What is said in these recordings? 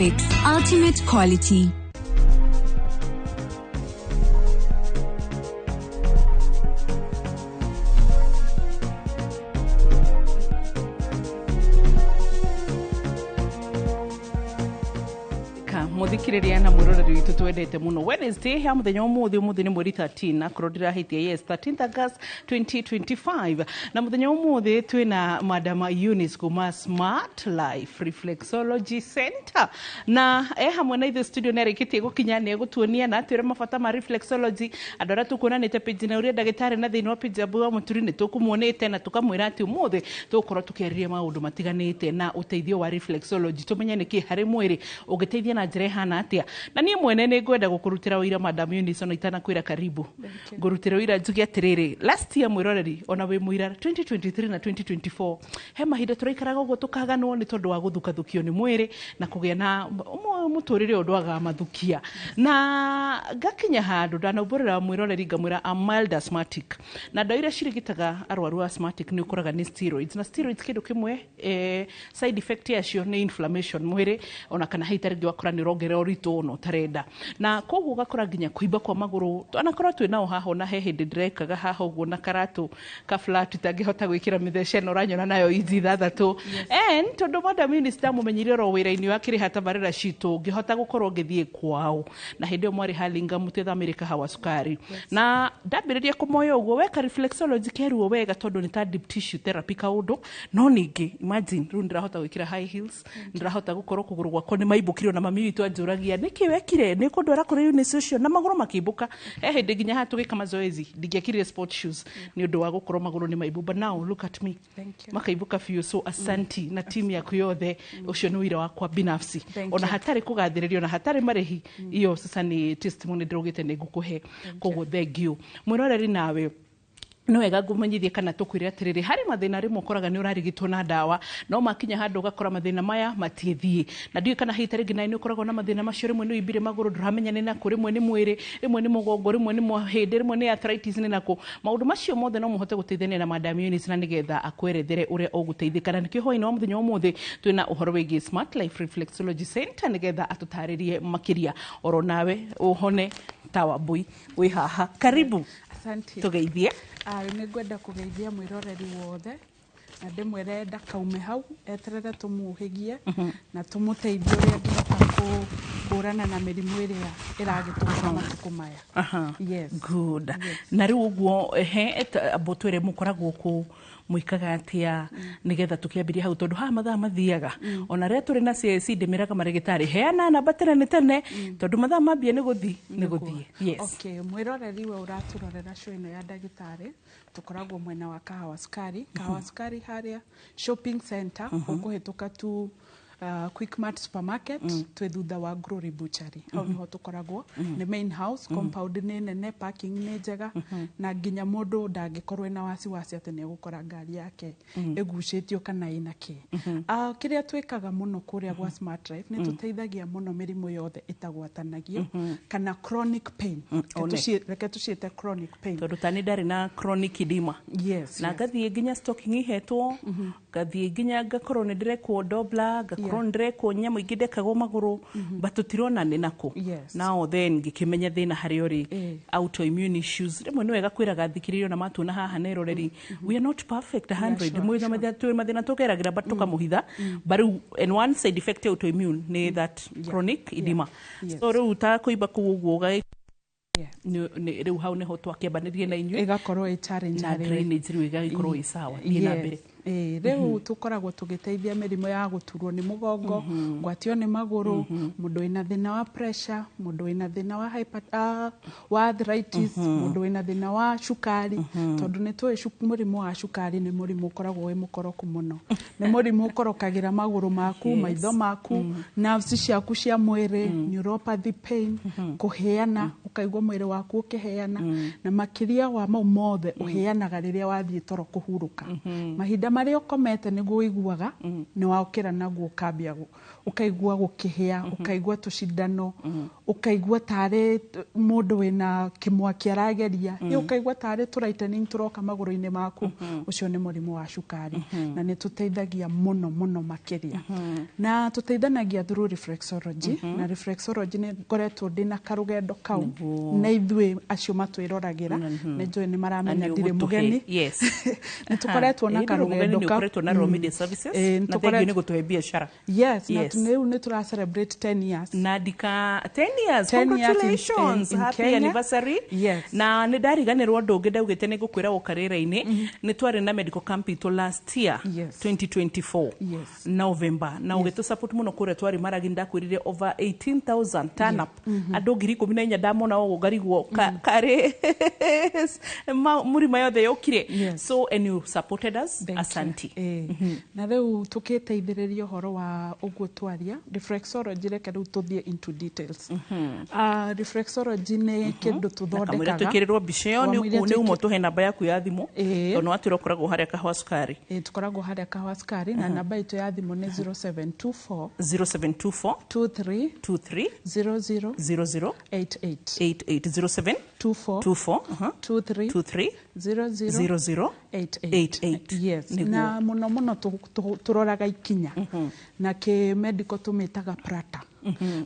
Ultimate quality. Muthikiriria na mwiroreri witu twendete muno Wednesday ya muthenya umuthi ni mweri 13 na kurodira hitia yes 13th August 2025 na muthenya umuthi twina Madam Eunice kuma Smart Life Reflexology Center na hamwe na ithe studio nerekitie gukinya ne gutuonia na atwire mabata ma reflexology andora tukuonanite page na uria ndagitari na thini wa page abu muturi ni tukumuonete na tukamwira ati umuthi tukorwo tukiariria maundu matiganite na uteithio wa reflexology tumenye niki hari mwiri ugiteithia na njira hana atia na nie mwene ni ngwenda gukurutira wira Madam Eunice ona itana kwira karibu ngurutira wira njugi atiriri last year mwiroreri ona we mwira 2023 na 2024 he mahinda turaikaraga uguo tukaganwo ni tondu wa guthukathukio ni mwiri na kugia na muturire ondwaga mathukia na gakinya handu ndanauburira mwiroreri ngamwira a mild asthmatic na ndaira cirigitaga arwaru asthmatic ni ukuraga ni steroids na steroids kindu kimwe side effect yacio ni inflammation mwiri ona kana hitarigi wakora ni rogere orito no tarenda na koguo gakora nginya kuimba kwa maguru anakorwo twi nao haho na he hindi direkaga haho uguo na karatu ka flat tangihota gwikira mithece no ranyona nayo izi thathatu and tondu Madam Eunice ndamumenyire ro wira-ini wakiri hata barera citu ngihota gukorwo ngithie kwao na hindi o mwari halinga mutetha America hawa sukari na ndambiriria kumoyo uguo weka reflexology keruo wega tondu ni ta deep tissue therapy kaundu no ningi imagine ru ndirahota gwikira high heels ndirahota gukorwo kuguru gwako ni maibukiro na mami witu anjuragia niki wekire ni kundwara kuri Eunice ucio na maguru makimbuka hindi nginya hatu gika mazoezi ndigiakire sport shoes ni undu wa gukorwo maguru ni maibumba now look at me makaibuka fiu so asanti na team yaku yothe ucio ni wira wakwa binafsi ona hatari kugathiririo na hatari marehi iyo sasa ni testimony ndirugite ni ngukuhe koguo thank you mwiroreri nawe no wega ngumenyithie kana tukwire atiriri hari mathina rimwe ukoraga ni urarigitwo na ndawa no makinya handu ugakora mathina maya matithie na ndiye kana hitari ngina ni ukoraga na mathina macio rimwe ni ibire maguru nduramenya ni nakuri rimwe ni mwiri rimwe ni mugongo rimwe ni mahindi rimwe ni arthritis ni nako maundu macio mothe no muhote guteithania na Madam Eunice na nigetha akwerethere uria uguteithikana nikio hoina wa muthenya umuthi twina uhoro wigi Smart Life Reflexology Center nigetha atutaririe makiria oro nawe uhone tawabui wi haha karibu asante tugeithie ni ngwenda kugeithia mwiroreri wothe na ndimwere ndakaume hau eterere tumuhigie na tumuteithie uria ngihota kurana na mirimu iria iragituka matuku maya yes good na riu uguo abotwere mukoragwo ku muikaga atia nigetha tukiambiria hau tondu ha mathaa mathiaga ona ria turi na CAC ndimiraga marigitari heana namba tene tondu mathaa mambia ni guthie yes okay mwiroreri we uraturorera show ino ya ndagitari tukoragwo mwena wa Kahawa Sukari haria shopping center ukuhituka tu Quickmart supermarket twithutha wa Glory Butchery au niho tukoragwo ni main house compound ni nene parking ni njega na nginya mundu ndangikorwo na wasiwasi ati ni gukora ngari yake egucitio kana inake kiria twikaga muno kuria gwa Smart Life ni tuteithagia muno mirimu yothe itagwatanagio kana chronic pain reke tuciete chronic pain tondu tani ndari na chronic edema yes na gathie nginya stocking ihetwo gathie nginya ngakorwo ni ndirekwo dobla ndre ko nyamu igidekagwo maguru batutirona ni nako now then ngikimenya thina hari ori autoimmune issues rimwe ni wega kwiraga thikiririo na matu na haha neroreri we are not perfect 100 mwe thama tu mathina tukeragira batuka muhitha but and one side effect autoimmune ni that chronic edema so ru ta kuiba kuguo ga ni riu hau neho twakiambanirie na inyu igakorwo i challenge na drainage riu igakorwo i sawa ni na mbere riu tukoragwo tugiteithia mirimo ya guturwo ni mugongo gwatio ni maguru mundu ina thina wa pressure mundu ina thina wa arthritis mundu ina thina wa shukari tondu ni twi murimu wa shukari ni murimu ukoragwo wi mukoroku muno ni murimu ukorokagira maguru maku maitho maku nerves ciaku cia mwiri neuropathy pain kuheana ukaigwa mwiri waku ukiheana na makiria wa mau mothe uheanaga riria wathie toro kuhuruka mahinda mahinda marĩa ũkomete nĩguo ũiguaga nĩ waũkĩra naguo ũkambia ũkaigua gũkĩhĩa ũkaigua tũcindano ũkaigua tarĩ mũndũ wĩna kĩmwaki arageria ũkaigua tarĩ tũraitani tũroka magũrũ-inĩ maku ũcio nĩ mũrimũ wa cukari na nĩ tũteithagia mũno makĩria na tũteithanagia through reflexology na reflexology nĩ ngoretwo ndĩna karũgendo kau na ithuĩ acio matwĩroragĩra nĩ njũĩ nĩ maramenya ndirĩ mũgeni nĩ tũkoretwo na karũgendo kau na Raw Media Services na thengiũ nĩ gũtũhe biacara rĩu nĩ tũra celebrate 10 years na ndika 10 years congratulations happy anniversary na nĩ ndariganĩrwo ũndũ ũngĩ ndaugĩte nĩ ngũkwĩra ũkarĩra-inĩ nĩ twarĩ na medical camp itũ last year 2024 November na ũgĩtũ support mũno kũrĩa twarĩ Maragi ndakwĩrire over 18,000 turn up andũ 14,000 ndamona ũguo ngarigwo karĩ mũrima yothe yokire so and you supported us asanti na rĩu tũkĩteithĩrĩria ũhoro wa ũguo twaria reflexology reke rĩu tũthiĩ into details reflexology nĩ kĩndũ tũthondekaga twĩkĩrĩrwo mbica ĩyo nĩ umo tũhe namba yaku ya thimũ tondũ watwĩra ũkoragwo harĩa Kahũa Sukari tũkoragwo harĩa Kahũa Sukari na namba itũ ya thimũ nĩ 0724 23 00 88 0724 na mũno tũroraga ikinya na kĩ medical tũmĩtaga prata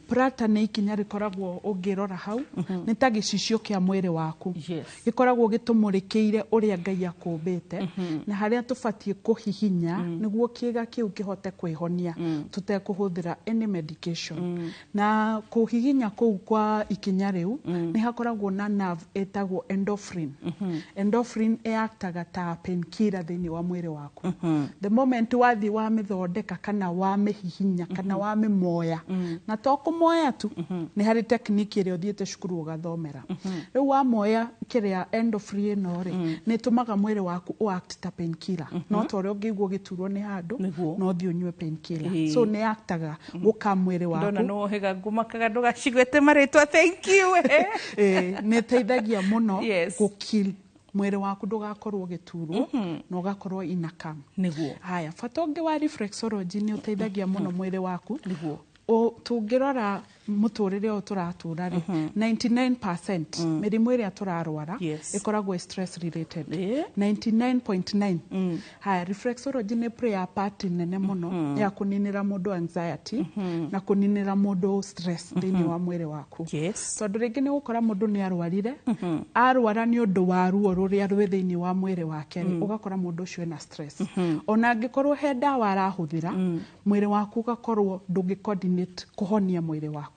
prata nĩ ikinya rĩkoragwo ũngĩrora hau nĩ ta gĩcicio kĩa mwĩrĩ waku gĩkoragwo gĩtũmũrĩkĩire ũrĩa Ngai akũmbĩte na harĩa tũbatiĩ kũhihinya nĩguo kĩĩga kĩu kĩhote kwĩhonia tũtekũhũthĩra any medication na kũhihinya kũu kwa ikinya rĩu nĩ hakoragwo na nerve ĩtagwo endorphin endorphin ĩactaga ta painkiller thĩinĩ wa mwĩrĩ waku the moment wathiĩ wamĩthondeka kana wamĩhihinya kana wamĩmoya na to kũmoya tu nĩ harĩ technique ĩrĩa ũthiĩte cukuru ũgathomera rĩu wamoya kĩrĩa endorphin ĩno rĩ nĩ tũmaga mwĩrĩ waku act ta painkiller no ta ũrĩa ũngĩigua ũgĩturwo nĩ handũ no ũthiĩ ũnyue painkiller so nĩ actaga gũka mwĩrĩ waku ndona no hega ngumakaga ndũgacigwete marĩtwa thank you nĩ teithagia mũno gũkill mwĩrĩ waku ndũgakorwo ũgĩturwo na ũgakorwo inakam nĩguo haya bata ũngĩ wa reflexology nĩ ũteithagia mũno mwĩrĩ waku nĩguo tũngĩrora mũtũrĩre ũyũ tũratũra rĩ 99% mĩrimũ ĩrĩa tũrarwara ĩkoragwo stress related 99.9 haya reflexology nĩ play a part nene mũno ya kũninĩra mũndũ anxiety na kũninĩra mũndũ stress thĩinĩ wa mwĩrĩ waku tondũ rĩngĩ nĩ gũkora mũndũ nĩ arwarire arwara nĩ ũndũ wa ruo rũrĩa rwĩ thĩinĩ wa mwĩrĩ wake ũgakora mũndũ ũcio ena stress ona angĩkorwo he ndawa arahũthĩra mwĩrĩ waku ũgakorwo ndũngĩ-coordinate kũhonia mwĩrĩ waku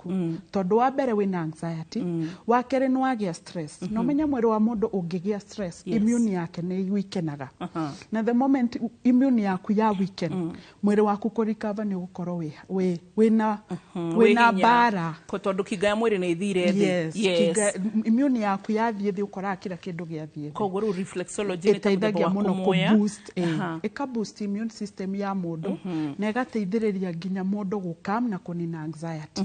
tondũ wa mbere wĩna anxiety wa kerĩ nĩ wagĩa stress no menya mwĩrĩ wa mũndũ ũngĩgĩa stress immune yake nĩ weakenaga na the moment immune yaku ya weaken mwĩrĩ waku kũrecover nĩ ũgũkorwo wĩna bara tondũ kinga ya mwĩrĩ nĩ ĩthire thĩ immune yaku yathiĩ thĩ ũkoraga kila kĩndũ gĩathiĩ koguo rĩu reflexology nĩ ĩteithagia mũno ĩka-boost immune system ya mũndũ na ĩgateithĩrĩria nginya mũndũ gũkam na kũnina anxiety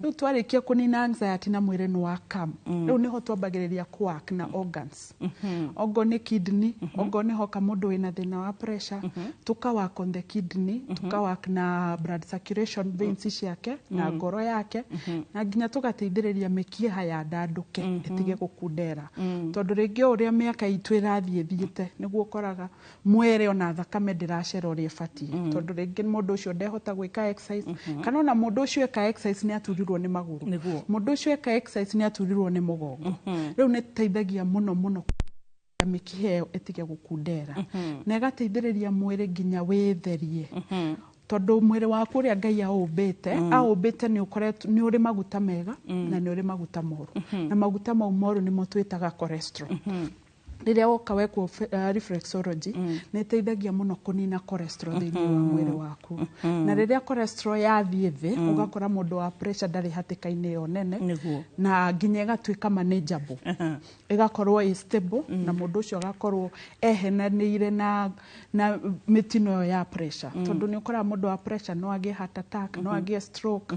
rĩu twarĩkia kũnina anxiety na mwĩrĩ nĩ wa calm rĩu nĩho twambagĩrĩria kũwork na organs ongo nĩ kidney ongo nĩ hoka mũndũ wĩna thĩna wa pressure tũka-work on the kidney tũka-work na blood circulation veins ciake na ngoro yake na nginya tũgateithĩrĩria mĩkiha ya ndandũke ĩtige gũkundera tondũ rĩngĩ ũrĩa mĩaka itũ ĩrathiĩte nĩguo ũkoraga mwĩrĩ ona thakame ndĩracera ũrĩa ĩbatiĩ tondũ rĩngĩ mũndũ ũcio ndehota gwĩka exercise kana ona mũndũ ũcio eka exercise nĩ aturirwo nĩ magũrũ mũndũ ũcio eka exercise nĩ aturirwo nĩ mũgongo rĩu nĩ tũteithagia mũno mĩkiha ĩyo ĩtige gũkundera na ĩgateithĩrĩria mwĩrĩ nginya wĩtherie tondũ mwĩrĩ waku ũrĩa Ngai aũmbĩte nĩ ũrĩ maguta mega na nĩ ũrĩ maguta moru na maguta mau moru nĩmo twĩtaga cholesterol rĩrĩa woka wekwo reflexology nĩ ĩteithagia mũno kũnina cholesterol thĩinĩ wa mwĩrĩ waku na rĩrĩa cholesterol yathiĩ thĩ ũgakora mũndũ wa pressure ndarĩ hatĩka-inĩ ĩyo nene na nginya ĩgatuĩka manageable ĩgakorwo stable na mũndũ ũcio agakorwo ehenanĩire na mĩtino ĩyo ya pressure tondũ nĩ ũkoraga mũndũ wa pressure no agĩe heart attack no agĩe stroke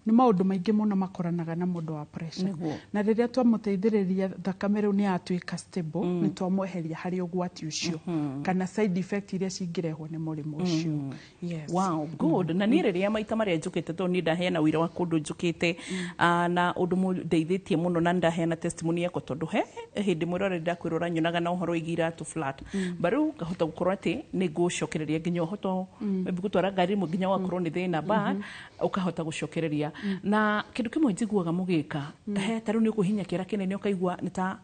nĩ maũndũ maingĩ mũno makoranaga na mũndũ wa pressure na rĩrĩa twamũteithĩrĩria thakame rĩu nĩ yatuĩka stable nĩ twamweheria harĩ ũgwati ũcio kana side effect iria cingĩrehwo nĩ mũrimũ ũcio. Yes. Wow, good. Na niĩ rĩrĩa maita marĩa njũkĩte tondũ nĩ ndaheana ũira wa kũndũ njũkĩte na ũndũ mũndeithĩtie mũno na ndaheana testimony yakwa tondũ he hĩndĩ mwĩrore ndakwĩrora nyonaga na ũhoro wĩgiĩ iratũ flat mbaru ngahota gũkorwo atĩ nĩ ngũcokereria nginya ũhoto gũtwara ngari ĩmwe nginya wakorwo nĩ thĩna but ũkahota gũcokereria na kĩndũ kĩmwe njiguaga mũgĩka he tarĩu nĩ ũkũhinya kĩara kĩnene ũkaigua nĩ ta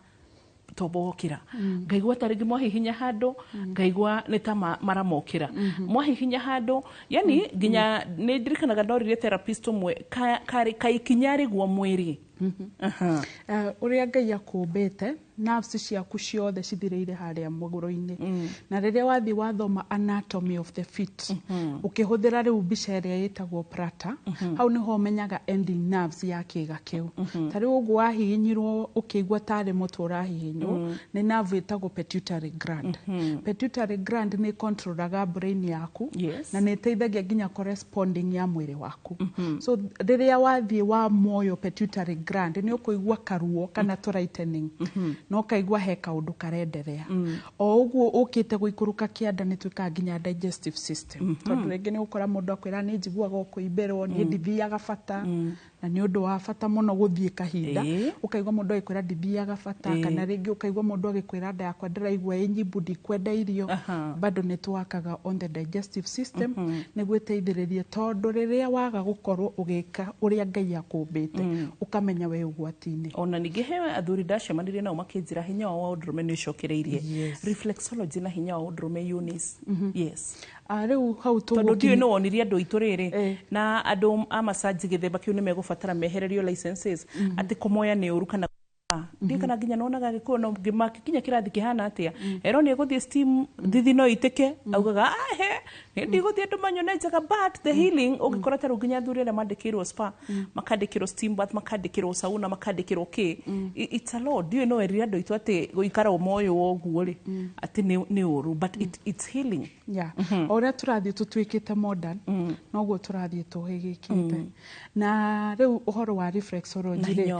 tobokira ngaigua ta rĩngĩ mwahihinya handũ ngaigua nĩ ta maramokĩra mwahihinya handũ yani nginya nĩ ndirikanaga ndorire therapist ũmwe kaikinya rĩgwa mwĩrĩ ũrĩa Ngai akũmbĩte nerves ciaku ciothe cithirĩire harĩa mũgũrũ-inĩ na rĩrĩa wathiĩ wathoma anatomy of the feet ũkĩhũthĩra rĩu mbica ĩrĩa ĩtagwo Prater hau nĩho ũmenyaga ending nerves ya kĩga kĩu ta rĩu ũguo wahihinyirwo ũkĩigua tarĩ mũtwe ũrahihinywo nĩ nerve ĩtagwo pituitary gland. Pituitary gland nĩ controlaga brain yaku na nĩ ĩteithagia nginya corresponding ya mwĩrĩ waku so rĩrĩa wathiĩ wa moyo pituitary gland nĩ ũkũigua karuo kana tightening no kaigua he kaũndũ karenderea o ũguo ũkĩte gũikũrũka kĩanda nĩ twĩkaga nginya digestive system tondũ rĩngĩ nĩ ũkora mũndũ akwĩra nĩ njiguaga kũimbĩrwo nĩ ndithiaga bata na nĩ ũndũ wa bata mũno gũthiĩ kahinda ũkaigua mũndũ agĩkwĩra ndithiaga bata kana rĩngĩ ũkaigua mũndũ agĩkwĩra nda yakwa ndĩraigua ĩnyimbu ndikwenda irio bado nĩ twakaga on the digestive system nĩguo ĩteithĩrĩrie tondũ rĩrĩa waga gũkorwo ũgĩka ũrĩa Ngai akũmbĩte ũkamenya we ũgwati-inĩ. Ona ningĩ he athuri ndacemanirie nao makĩnjĩra hinya wa ũndũrũme nĩ ũcokereirie reflexology na hinya wa ũndũrũme Eunice. Yes. Rĩu hau tondũ ndiũĩ nĩ wonirie andũ aitũ rĩrĩ na andũ a massage gĩthemba kĩu nĩ megũbatara mehererio licenses atĩ kũmoya nĩ ũru kana ndiĩ kana nginya nonaga gĩkũyũ no ngĩmakinya kĩrathi kĩhana atĩa ero nĩ egũthiĩ steam thithi no itĩke augaga he ndigũthiĩ andũ manyonenjaga but the healing ũgĩkora ta rĩu nginya athuri arĩa mandĩkĩirwo spa makandĩkĩrwo steam bath makandĩkĩrwo sauna makandĩkĩrwo kĩ it's a lot ndiũĩ no erire andũ aitũ atĩ gũikara ũmoyo ũguo rĩ atĩ nĩ ũru but it's healing. O ũrĩa tũrathiĩ tũtuĩkĩte modern noguo tũrathiĩ tũhĩgĩkĩte na rĩu ũhoro wa reflexology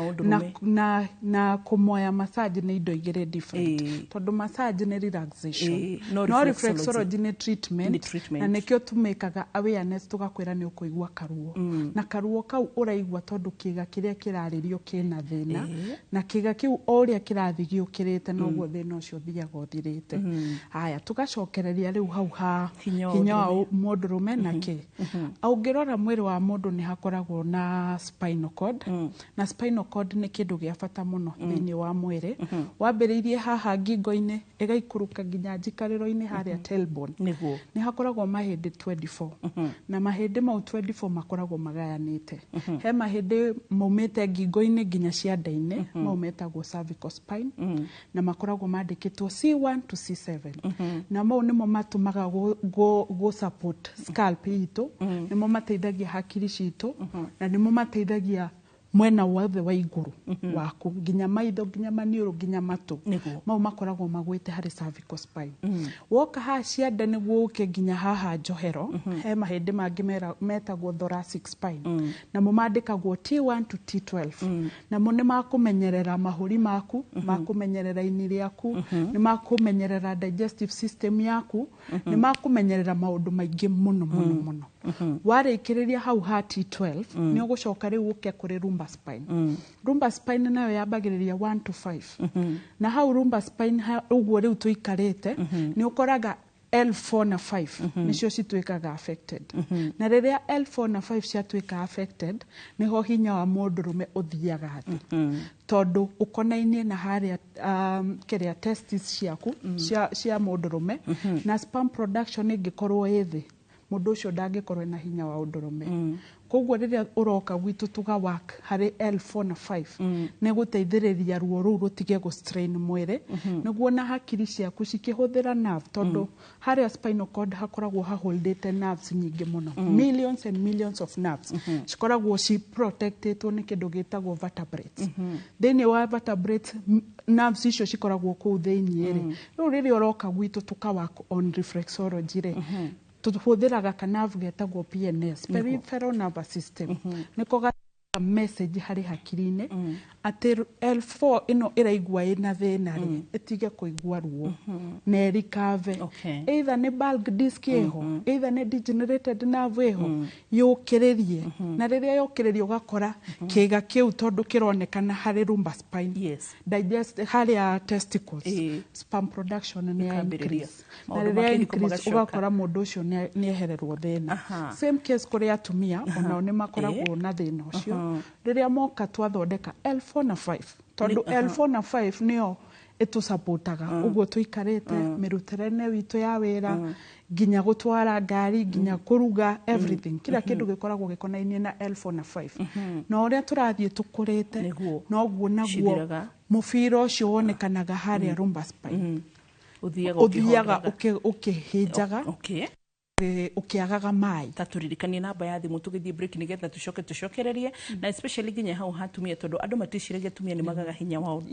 na kũmoya massage nĩ indo igĩrĩ different tondũ massage nĩ relaxation no reflexology nĩ treatment na nĩkĩo tũmĩkaga awareness tũgakwĩra nĩ ũkũigua karuo na karuo kau ũraigua tondũ kĩga kĩrĩa kĩrarĩrio kĩna thĩna na kĩga kĩu o ũrĩa kĩrathiĩ gĩũkĩrĩte noguo thĩna ũcio ũthiaga ũthirĩte. Haya tũgacokereria rĩu hau ha hinya wa mũndũrũme na kĩ ũngĩrora mwĩrĩ wa mũndũ nĩ hakoragwo na spinal cord na spinal cord nĩ kĩndũ gĩa bata mũno thĩinĩ wa mwĩrĩ wambĩrĩirie haha ngingo-inĩ ĩgaikũrũka nginya njikarĩro-inĩ harĩa tailbone nĩ hakoragwo mahĩndĩ 24 na mahĩndĩ mau 24 makoragwo magayanĩte he mahĩndĩ maumĩte ngingo-inĩ nginya ciande-inĩ mau metagwo cervical spine na makoragwo mandĩkĩtwo C1 to C7 na mau nĩmo matũmaga go support scalp itũ nĩmo mateithagia hakiri citũ na nĩmo mateithagia mwena wothe wa igũrũ waku nginya maitho nginya maniũrũ nginya matũ mau makoragwo magwĩte harĩ cervical spine woka haha ciande nĩguo ũke nginya haha njohero he mahĩndĩ mangĩ metagwo thoracic spine namo mandĩkagwo T1 to T12 namo nĩ makũmenyerera mahũri maku makũmenyerera ini rĩaku nĩ makũmenyerera digestive system yaku nĩ makũmenyerera maũndũ maingĩ mũno mũno mũno warĩkĩrĩria hau ha T12 nĩ ũgũcoka rĩu ũke kũrĩ lumbar spine lumbar spine nayo yambagĩrĩria 1 to 5 na hau lumbar spine ũguo rĩu tũikarĩte nĩ ũkoraga L4 na 5 nĩcio cituĩkaga affected na rĩrĩa L4 na 5 ciatuĩka affected nĩho hinya wa mũndũrũme ũthiaga thĩ tondũ ũkonainie na harĩa kĩrĩa testis ciaku cia mũndũrũme na sperm production ĩngĩkorwo ĩ thĩ mũndũ ũcio ndangĩkorwo na hinya wa ũndũrũme koguo rĩrĩa ũroka gwitũ tũgawak harĩ L4 na 5 nĩ gũteithĩrĩria ruo rũu rũtige gũstrain mwĩrĩ nĩguo na hakiri ciaku cikĩhũthĩra nerve tondũ harĩa spinal cord hakoragwo haholdĩte nerves nyingĩ mũno millions and millions of nerves cikoragwo protectĩtwo nĩ kĩndũ gĩtagwo vertebrates thĩinĩ wa vertebrates nerves icio cikoragwo kũu thĩinĩ rĩu rĩrĩa ũroka gwitũ tũkawak on reflexology rĩ tũhũthĩraga kanavu getagwo PNS peripheral nervous system nĩko message hari hakiri-inĩ atĩ L4 ĩno ĩraigua ĩna thĩna rĩ ĩtige kũigua ruo na recover either nĩ bulk disc ĩho either nĩ degenerated nerve ĩho yũkĩrĩrie na rĩrĩa yũkĩrĩrie ũgakora kĩga kĩu tondũ kĩronekana harĩ lumbar spine digest harĩa testicles sperm production nĩ increase na rĩrĩa increase ũgakora mũndũ ũcio nĩ ehererwo thĩna same case kũrĩ atumia onao nĩ makoragwo na thĩna ũcio rĩrĩa moka twathondeka L4 na 5 tondũ L4 na 5 nĩo ĩtũsupportaga ũguo tũikarĩte mĩrutĩre-inĩ witũ ya wĩra nginya gũtwara ngari nginya kũruga everything kila kĩndũ gĩkoragwo gĩkonainie na L4 na 5 na ũrĩa tũrathiĩ tũkũrĩte noguo naguo mũbira ũcio wonekanaga harĩa lumbar spine ũthiaga ũkĩhĩnjaga ukiagaga mai taturirikanie namba ya thimu tugithie break nigetha tucokererie na especially ginya hau hatumia tondu andu matishiragia tumia ni magaga hinya wa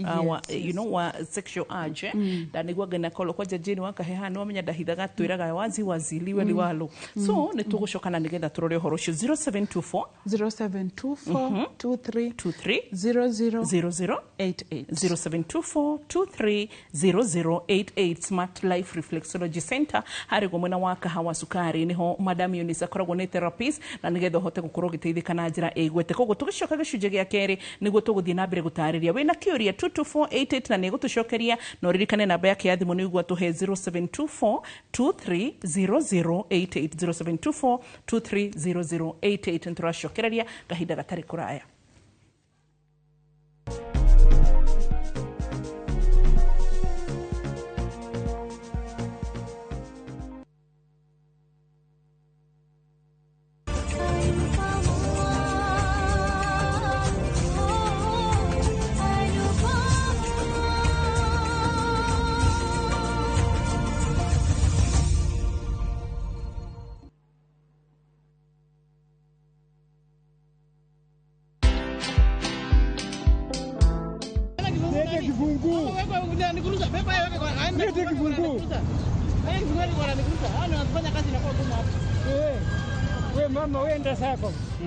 you know wa sexual urge da nigwa gena kolo kwa jeni wakaheha no menya ndahithaga twiraga wazi liwe liwalo so ni tugucokana nigetha turore horo cio 0724 23 0088 0724 230088 Smart Life Reflexology Center hari gomwena wa Kahawa Sukari niho Madam Eunice akoragwo ni therapist na nigetha hote gukorwo giteithika na njira igwete koguo tugicoka gicunje gia keri niguo tuguthie na mbere gutariria wina kiuria 22488 na nigutucokeria no ririkane namba yake ya thimu ni igwa tuhe 0724 230088 0724 230088 nturacokereria kahinda gatari kuraya.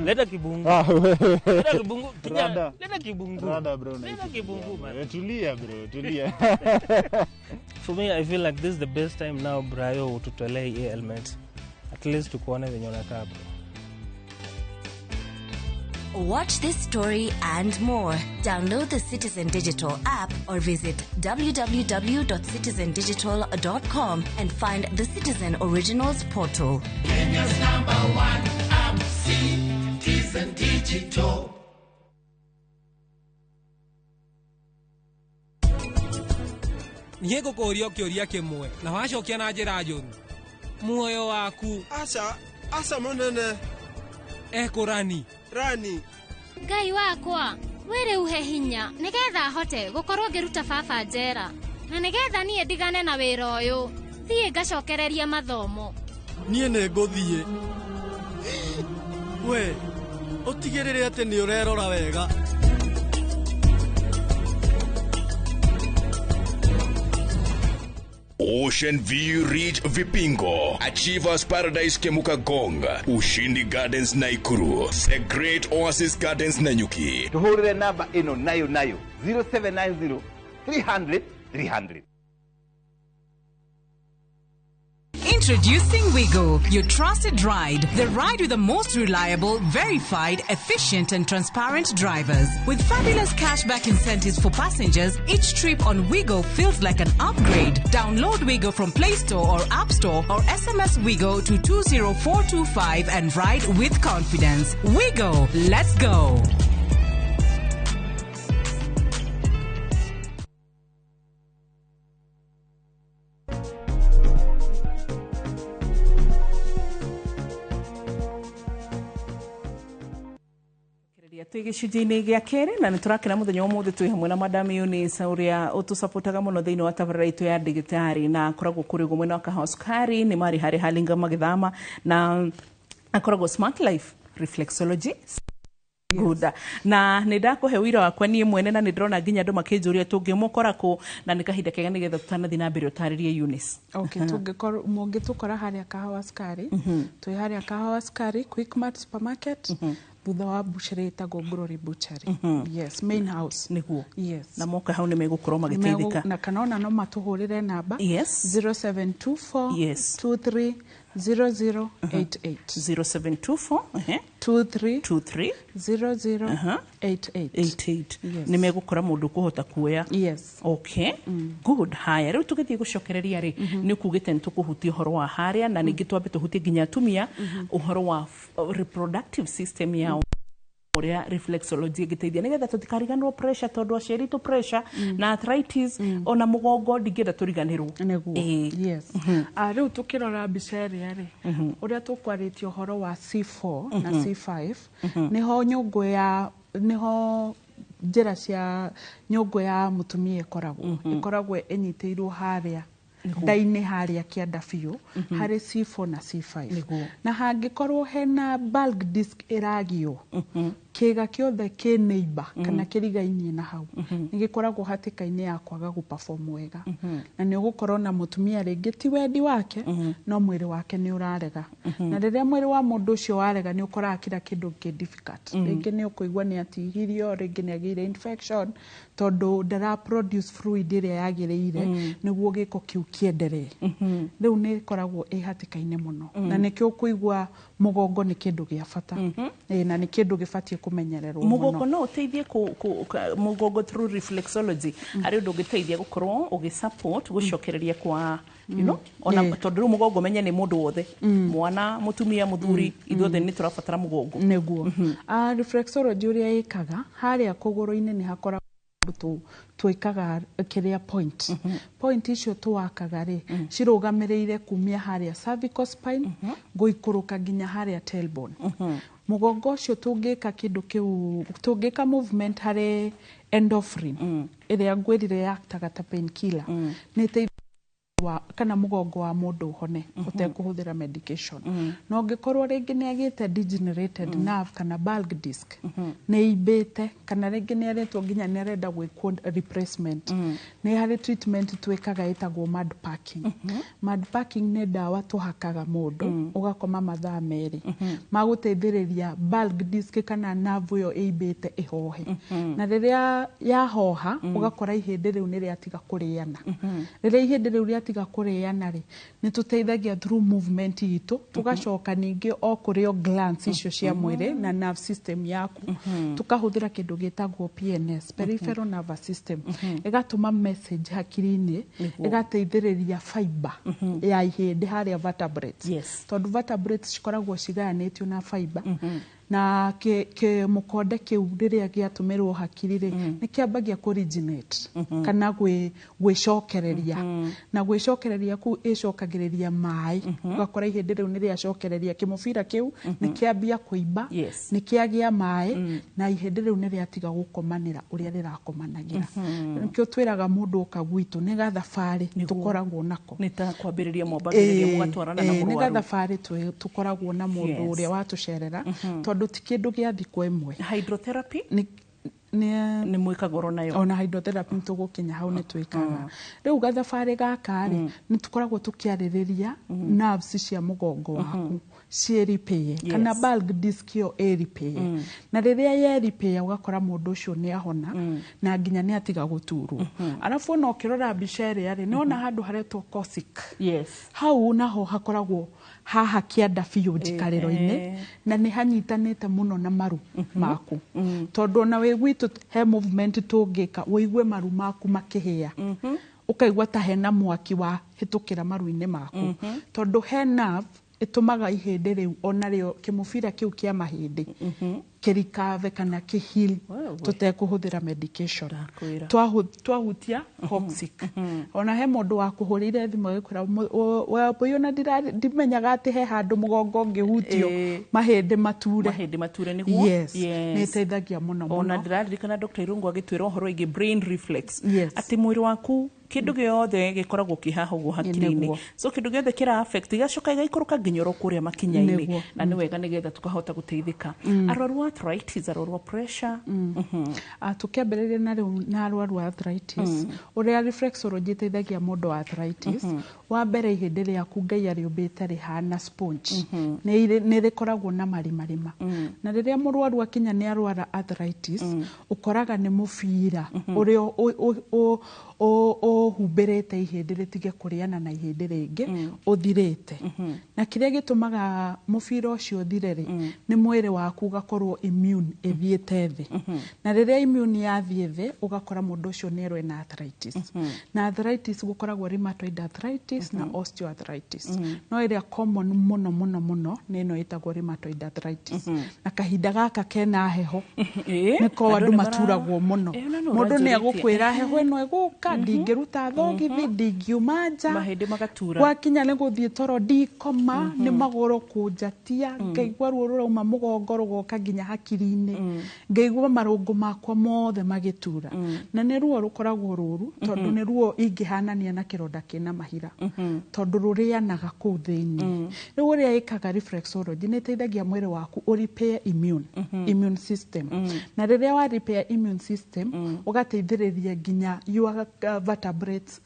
Leta kibungu. Leta kibungu. Leta kibungu. Rada bro. Leta kibungu man. Tulia bro, tulia. For me I feel like this is the best time now Brayo tutolee hii element. At least tukuone venye unakaa bro. Watch this story and more. Download the Citizen Digital app or visit www.citizendigital.com and find the Citizen Originals portal. Kenya's #1 app, Citizen Digital. Niego korio kioria kimwe na wacokia na njira njuru muoyo waku Asa monene ekurani rani Ngai wakwa were uhe hinya nigetha hote gukorwo ngiruta baba njera na nigetha nie ndigane na wira uyu thie ngacokereria mathomo nie ne nguthie we utigirire ati ni urerora wega Ocean View Ridge Vipingo, Achievers Paradise Kemuka Gong, Ushindi Gardens Naikuru, The Great Oasis Gardens Nanyuki. Tuhurire namba ino nayo 0790 300 300. Introducing Wigo, your trusted ride. The ride with the most reliable, verified, efficient and transparent drivers. With fabulous cashback incentives for passengers, each trip on Wigo feels like an upgrade. Download Wigo from Play Store or App Store or SMS Wigo to 20425 and ride with confidence. Wigo, let's go. Gicunjĩ-inĩ gĩa kerĩ na nĩ tũrakena mũthenya ũmũthĩ twĩ hamwe na Madam Eunice ũrĩa ũtũsupportaga mũno thĩinĩ wa tabarĩra itũ ya ndagĩtarĩ na akoragwo kũrĩ guo mwena wa Kahawa Sukari nĩ marĩ harĩ Halinga magĩthama na akoragwo Smart Life Reflexology Good. Na nĩ ndakuhe wĩra wakwa niĩ mwene na nĩ ndĩrona nginya andũ makĩnjũria tũngĩmũkora kũ na nĩ kahinda kega nĩgetha tũtanathiĩ na mbere ũtarĩrie Eunice. Okay, mũngĩtũkora harĩa Kahawa Sukari twĩ harĩa Kahawa Sukari Quickmart Supermarket thutha wa butchery ĩtagwo Glory Butchery. Yes, main house nĩguo. Yes. Na moka hau nĩ megũkorwo magĩteithĩka. Na kana ona no matũhũrĩre namba. Yes. 0724 Yes. 23 0088. 0724 23 0088. 88. Yes. Nĩ megũkora mũndũ kũhota kuoya. Yes. Okay. Good. Haya, rĩu tũgĩthiĩ gũcokereria rĩ, nĩ kugĩte nĩ tũkũhutia ũhoro wa harĩa na ningĩ twambe tũhutie nginya atumia ũhoro wa reproductive system yao ũrĩa reflexology ĩgĩteithia nĩgetha tũtikariganĩrwo pressure tondũ aciari tu pressure na arthritis ona mũgongo ndingĩenda tũriganĩrwo. Yes. Rĩu tũkĩrora mbica ĩrĩa rĩ, ũrĩa tũkwarĩtie ũhoro wa C4 na C5 nĩho njĩra cia nyũngũ ya mũtumia ĩkoragwo ĩnyitĩirwo harĩa nda-inĩ harĩa kĩanda biũ harĩ C4 na C5. Na hangĩkorwo hena bulk disc ĩragio kĩga kĩothe kĩ neighbor kana kĩrigainie na hau nĩ gĩkoragwo hatĩka-inĩ ya kwaga gũperform wega, na nĩ ũgũkorwo na mũtumia rĩngĩ ti wendi wake no mwĩrĩ wake nĩ ũrarega, na rĩrĩa mwĩrĩ wa mũndũ ũcio warega nĩ ũkoraga kila kĩndũ kĩ difficult. Rĩngĩ nĩ ũkũigua nĩ atihirio, rĩngĩ nĩ agĩire infection tondũ ndara produce fluid ĩrĩa yagĩrĩire nĩguo gĩko kĩu kĩenderee. Rĩu nĩ ĩkoragwo ĩ hatĩka-inĩ mũno, na nĩkĩo kũigua mũgongo nĩ kĩndũ gĩa bata na nĩ kĩndũ gĩbatiĩ kumenyererwo muno. Mũgongo no uteithie mũgongo through reflexology harĩ ũndũ ũngĩteithia gũkorwo ũgĩsupport gũcokereria kwa ona tondũ rĩu mũgongo menye nĩ mũndũ wothe mwana mũtumia mũthuri ithuothe nĩ tũrabatara mũgongo nĩguo. Reflexology ũrĩa ĩkaga harĩa kũgũrũ-inĩ nĩ hakoragwo twĩkaga kĩrĩa point icio tũwakaga rĩ cirũgamĩrĩire kumia harĩa cervical spine gũikũrũka nginya harĩa tailbone. Mũgongo ũcio tũngĩka kĩndũ kĩu tũngĩka movement harĩ endorphin ĩrĩa ngwĩrire yaktaga ta painkiller nĩ ĩteithagia kana mũgongo wa mũndũ ũhone ũtekũhũthĩra medication. Na ũngĩkorwo rĩngĩ nĩ agĩte degenerated nerve kana bulk disc nĩ imbĩte kana rĩngĩ nĩ aretwo nginya nĩ arenda gwĩkwo replacement, nĩ harĩ treatment twĩkaga ĩtagwo mud packing. Mud packing nĩ ndawa tũhakaga mũndũ ũgakoma mathaa merĩ magũteithĩrĩria bulk disc kana nerve ĩyo ĩimbĩte ĩhohe, na rĩrĩa yahoha ũgakora ihĩndĩ rĩu nĩ rĩatiga kũrĩana. Rĩrĩa ihĩndĩ rĩu rĩatiga kũrĩana rĩ nĩ tũteithagia through movement itũ tugacoka ningĩ o kũrĩ o glands icio cia mwĩrĩ na nerve system yaku tukahũthĩra kĩndũ gĩtagwo PNS, peripheral nervous system, ĩgatũma message hakiri-inĩ ĩgateithĩrĩria fiber ya ihĩndĩ harĩa vertebrates tondũ vertebrates cikoragwo cigayanĩtio na fiber na mũkonde kĩu rĩrĩa gĩatũmĩrwo hakiri rĩ nĩ kĩambagia kũriginate kana gwĩcokereria, na gwĩcokereria kũu ĩcokagĩrĩria maĩ ũgakora ihĩndĩ rĩu nĩ rĩacokereria kĩmũbira kĩu nĩ kĩambia kũimba nĩ kĩagĩa maĩ na ihĩndĩ rĩu nĩ rĩatiga gũkomanĩra ũrĩa rĩrakomanagĩra. Nĩkĩo twĩraga mũndũ ũka gwitũ nĩ gathabarĩ tũkoragwo nako, nĩ ta kwambĩrĩria mwambagĩrĩria mũgatwarana na mũrwaru, nĩ gathabarĩ tũkoragwo na mũndũ ũrĩa watũcerera tondũ ti kĩndũ gĩa thikũ ĩmwe. Hydrotherapy nĩ mwĩkagwo nayo, ona hydrotherapy tũgũkinya hau nĩ twĩkaga. Rĩu gathabarĩ gaka rĩ nĩ tũkoragwo tũkĩarĩrĩria nerves cia mũgongo waku ciĩripĩye kana bulk disc ĩyo ĩripĩye, na rĩrĩa yeripĩya ũgakora mũndũ ũcio nĩ ahona na nginya nĩ atiga gũturwo. Arabu ona ũkĩrora mbica ĩrĩa rĩ nĩ ona handũ haretwo coccyx, hau naho hakoragwo haha kĩanda biũ njikarĩro-inĩ na nĩ hanyitanĩte mũno na maru maku tondũ ona wĩ gwitũ he movement tũngĩka wĩigue maru maku makĩhĩa ũkaigua ta hena mwaki wa hĩtũkĩra maru-inĩ maku tondũ he nerve ĩtũmaga ihĩndĩ rĩu onarĩo kĩmũbira kĩu kĩa mahĩndĩ kĩrikave kana kĩhil tũtekũhũthĩra medication twahutia coccyx. Ona he mũndũ wa kũhũrĩire thimũ agĩkwĩra mbũi ona ndimenyaga atĩ he handũ mũgongo ũngĩhutio mahĩndĩ mature nĩguo nĩ ĩteithagia mũno mũno. Ona ndĩraririkana Dr. Irungu agĩtwĩra ũhoro wĩgiĩ brain reflex atĩ mwĩrĩ waku kĩndũ gĩothe gĩkoragwo kĩhaha ũguo hakiri-inĩ, so kĩndũ gĩothe kĩra affect igacoka igaikũrũka nginya kũrĩa makinya-inĩ, na nĩ wega nĩgetha tukahota gũteithĩka. Arwaru a arthritis arorwa pressure tukiambĩrĩria na arwaru arthritis ũrĩa reflexology ĩteithagia mũndũ wa arthritis wa mbere ihĩndĩ rĩaku Ngai arĩũmbĩte rĩhana sponge nĩ rĩkoragwo na marima na rĩrĩa mũrwaru akinya nĩ arwara arthritis ũkoraga nĩ mũbira ũrĩa ũhumbĩrĩte ihĩndĩ rĩtige kũrĩana na ihĩndĩ rĩngĩ ũthirĩte na kĩrĩa gĩtũmaga mũbira ũcio ũthire nĩ mwĩrĩ waku ũgakorwo immune ĩthiĩte thĩ na rĩrĩa immune yathiĩ thĩ ũgakora mũndũ ũcio nĩ erwe na arthritis na arthritis gũkoragwo rheumatoid arthritis na osteoarthritis no ĩrĩa common mũno nĩ ĩno ĩtagwo rheumatoid arthritis na kahinda gaka kena heho nĩko andũ maturagwo mũno mũndũ nĩ agũkwĩra heho ĩno ĩgũka ndingĩruta thogithi ndingiuma nja mahĩndĩ magatura gwakinya nĩ gũthiĩ toro ndikoma nĩ magũrũ kũnjatia ngaigua ruo rũrauma mũgongo rũgoka nginya hakiri-inĩ ngaigua marũngo makwa mothe magĩtura na nĩ ruo rũkoragwo rũru tondũ nĩ ruo ingĩhanania na kĩronda kĩna mahira tondũ rũrĩanaga kũu thĩinĩ rĩu ũrĩa ĩkaga reflexology nĩ ĩteithagia mwĩrĩ waku repair immune system na rĩrĩa wa repair immune system ũgateithĩrĩria nginya your vertebrates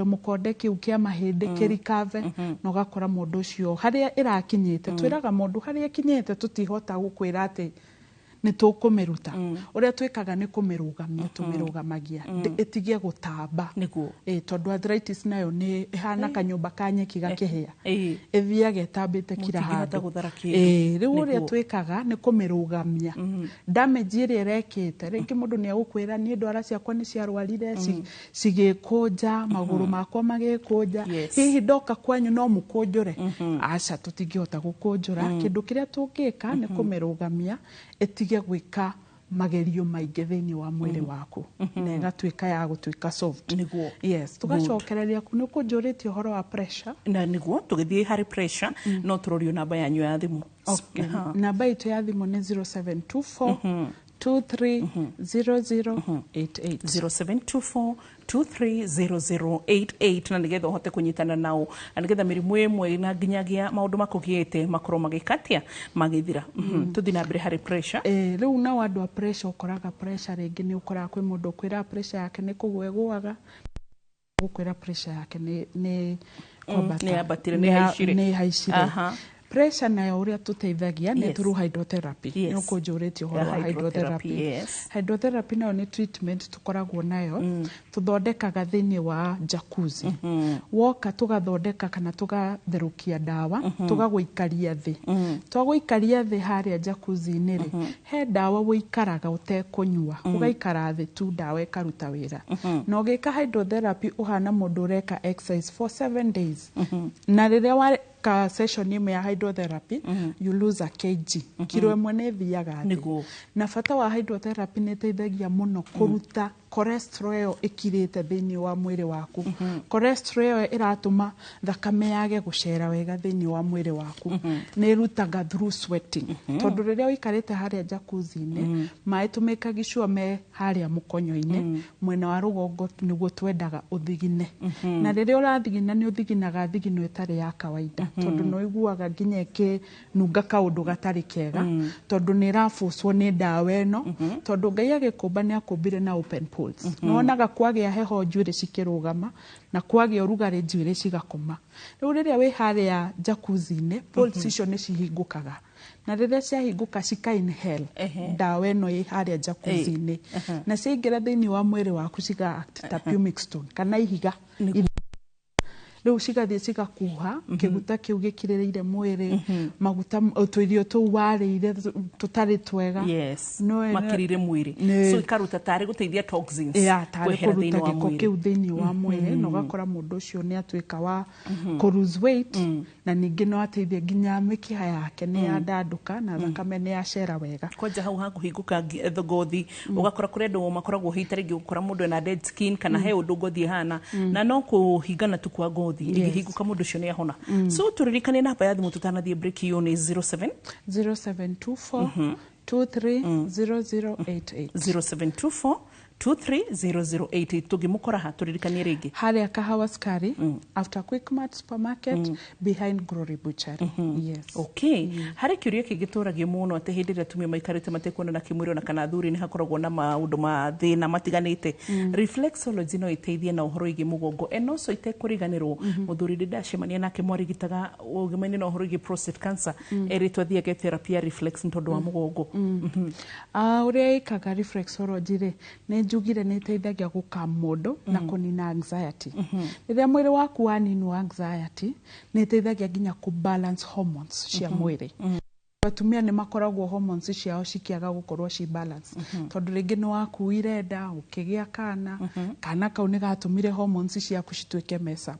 mũkonde kĩu kĩa mahĩndĩ kĩrikave na ũgakora mũndũ ũcio harĩa ĩrakinyĩte twĩraga mũndũ harĩa ikinyĩte tũtihota gũkwĩra atĩ nĩ tũkũmĩruta ũrĩa twĩkaga nĩ kũmĩrũgamia tũmĩrũgamagia ĩtige gũtamba tondũ arthritis nayo nĩ ĩhana kanyũmba ka nyeki gakĩhĩa ĩthiaga ĩtambĩte kila handũ rĩu ũrĩa twĩkaga nĩ kũmĩrũgamia damage ĩrĩa ĩrekĩte rĩngĩ mũndũ nĩ agũkwĩra niĩ ndwara ciakwa nĩ ciarwarire cigĩkũnja magũrũ makwa magĩkũnja hihi ndoka kwanyu no mũkũnjũre aca tũtingĩhota gũkũnjũra kĩndũ kĩrĩa tũngĩka nĩ kũmĩrũgamia ĩtige gwĩka magerio maingĩ thĩinĩ wa mwĩrĩ waku na ĩgatuĩka ya gũtuĩka soft yes tugacokereria nĩ kũnjũrĩtie ũhoro wa pressure na nĩguo tũgĩthiĩ harĩ pressure no tũrorio namba yanyu ya thimũ namba itũ ya thimũ nĩ 0724 0724 230088 na nigetha uhote kunyitana nao na nigetha mirimu ĩmwe na nginyagia maundu makugĩte makorwo magĩkatia magĩthira tuthi na mbere harĩ pressure rĩu na andũ a pressure ũkoraga pressure rĩngĩ nĩ ũkoraga kwĩ mũndũ kwĩra pressure yake nĩ kũgwa ĩgũaga gũkwĩra pressure yake nĩ kwambatire nĩ haicire pressure nayo ũrĩa tũteithagia nĩ through hydrotherapy nĩ ũkũnjũrĩtie ũhoro wa hydrotherapy hydrotherapy nayo nĩ treatment tũkoragwo nayo tũthondekaga thĩinĩ wa jacuzzi woka tũgathondeka kana tũgatherũkia ndawa tũgagũikaria thĩ twagũikaria thĩ harĩa jacuzzi-inĩ rĩ he ndawa wũikaraga ũtekũnyua ũgaikara thĩ tu ndawa ĩkaruta wĩra na ũgĩka hydrotherapy ũhana mũndũ ũreka exercise for 7 days na rĩrĩa ka session ĩmwe ya hydrotherapy you lose a kg kilo ĩmwe nĩ thiaga na bata wa hydrotherapy nĩ teithagia mũno kũruta cholesterol ĩyo ĩkirĩte thĩinĩ wa mwĩrĩ waku cholesterol ĩyo ĩratũma thakame yage gũcera wega thĩinĩ wa mwĩrĩ waku nĩ irutaga through sweating tondũ rĩrĩa ũikarĩte harĩa jacuzzi-inĩ maĩ tũmĩkaga sure me harĩa mũkonyo-inĩ mwena wa rũgongo nĩguo twendaga ũthigine na rĩrĩa ũrathigina nĩ ũthiginaga thigino ĩtarĩ ya kawaida tondũ no iguaga nginya nunga kaũndũ gatarĩ kega tondũ nĩ ĩrabũcwo nĩ ndawa ĩno tondũ Ngai agĩkũmba nĩ akũmbire na open pores nonaga kwagĩa heho njuĩrĩ cikĩrũgama na kwagĩa ũrugarĩ njuĩrĩ cigakoma rĩu rĩrĩa wĩ harĩa jacuzzi-inĩ pores icio nĩ cihingũkaga na rĩrĩa ciahingũka cika inhale ndawa ĩno ĩ harĩa jacuzzi-inĩ na ciaingĩra thĩinĩ wa mwĩrĩ waku ciga act ta pumic stone kana ihiga rĩu cigathiĩ cigakuha kĩguta kĩu gĩkirĩrĩire mwĩrĩ maguta tũirio tũu warĩire tũtarĩ twega makirire mwĩrĩ so ikaruta tarĩ gũteithia toxins kwehera thĩinĩ wa mwĩrĩ kĩu thĩinĩ wa mwĩrĩ na ũgakora mũndũ ũcio nĩ atuĩka wa lose weight na ningĩ no ateithie nginya mĩkiha yake nĩ yandandũka na thakame nĩ yacera wega kwanja hau hakuhingũka ngothi ũgakora kũrĩa andũ makoragwo hitarĩ rĩngĩ gũkora mũndũ ena dead skin kana he ũndũ ngothi hana na no kũhingana tu kwa ngothi ingĩhingũka mũndũ ũcio nĩ ahona so tũririkane namba ya thimũ tũtanathiĩ break hiyo nĩ 0724 230088 0724 230088 tugimukora haturirikanie ringi haria Kahawa Sukari after Quickmart supermarket behind Glory Butchery. Yes. Okay. Hari kiuria kigituragio muno ate hindi ria tumia maikarite matekuona na kimwiro na kana thuri ni hakoragwo na maundu ma thina matiganite. Reflexology no iteithie na uhoro igi mugongo eno so itekuriganirwo muthuri ndashemania nake mwarigitaga ugimani na uhoro igi prostate cancer eritwa thiage therapy ya reflex ntondu wa mugongo. Uria ikaga reflexology ri ne njugire ne iteithagia guka mundu na kunina anxiety. Rĩrĩa mwĩrĩ waku waninwo anxiety ne iteithagia nginya ku balance hormones cia mwĩrĩ. Atumia ni makoragwo hormones ciao cikiaga gukorwo ci balance tondu ringi ni wakuire nda ukigia kana kau ni gatumire hormones ciaku cituike mesa.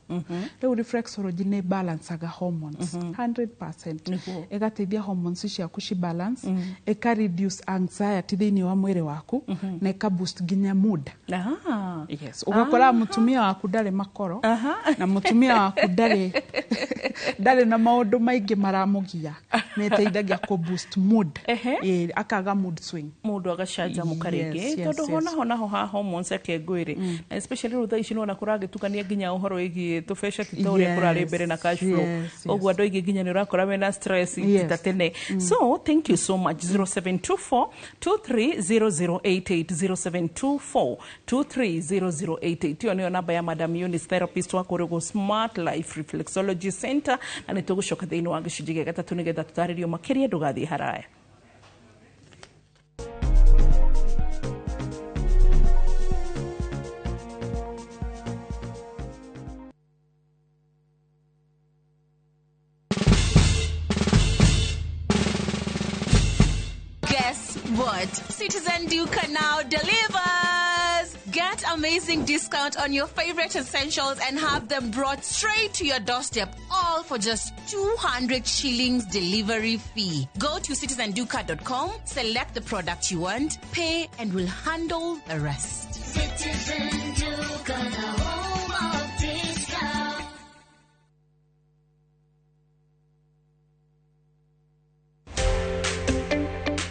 Rĩu reflexology ni balance aga hormones 100%. Igateithia hormones ciaku ci balance, ika reduce anxiety thĩinĩ wa mwĩrĩ waku na ika boost nginya mood. Yes, ugakora mutumia waku ndari makoro na mutumia waku ndari na maundu maingi maramugia ne iteithagia ko boost mood akaga mood swing mundu agashanja mukarege tondu hona ho ha hormones akegwire especially rutha ici no nakurage tukania nginya uhoro igi tufesha titoria kurare mbere na cash flow ogwo andu igi nginya ni urakora mena stress titatene. So thank you so much. 0724 230088 0724 230088 yo ni namba ya Madam Eunice therapist wa Korego Smart Life Reflexology Center na nitugushoka thiini wa gicunjige gatatu nigetha tutaririo makiria ndugathi haraya. Guess what? Citizen Duca now delivers! Get amazing discount on your favorite essentials and have them brought straight to your doorstep, all for just 200 shillings delivery fee. Go to citizenduca.com, select the product you want, pay, and we'll handle the rest. Citizen Duca, the home of discount.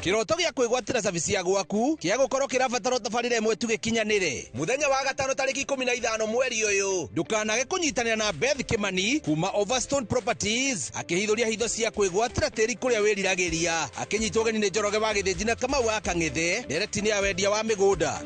Kiroto gya kwigwatira service ya gwaku kia gukorwo kirabataro tabarire imwe tu gikinyanire muthenya wa gatano tariki 15 mweri uyu ndukanage kunyitanira na Beth Kimani kuma Overstone Properties akihithuria hitho cia kwigwatira tiri kuria wiriragiria akinyitwo geni ni Njoroge wa Githĩnji na Kamau wa Kang'ethe directini ya wendia wa migunda.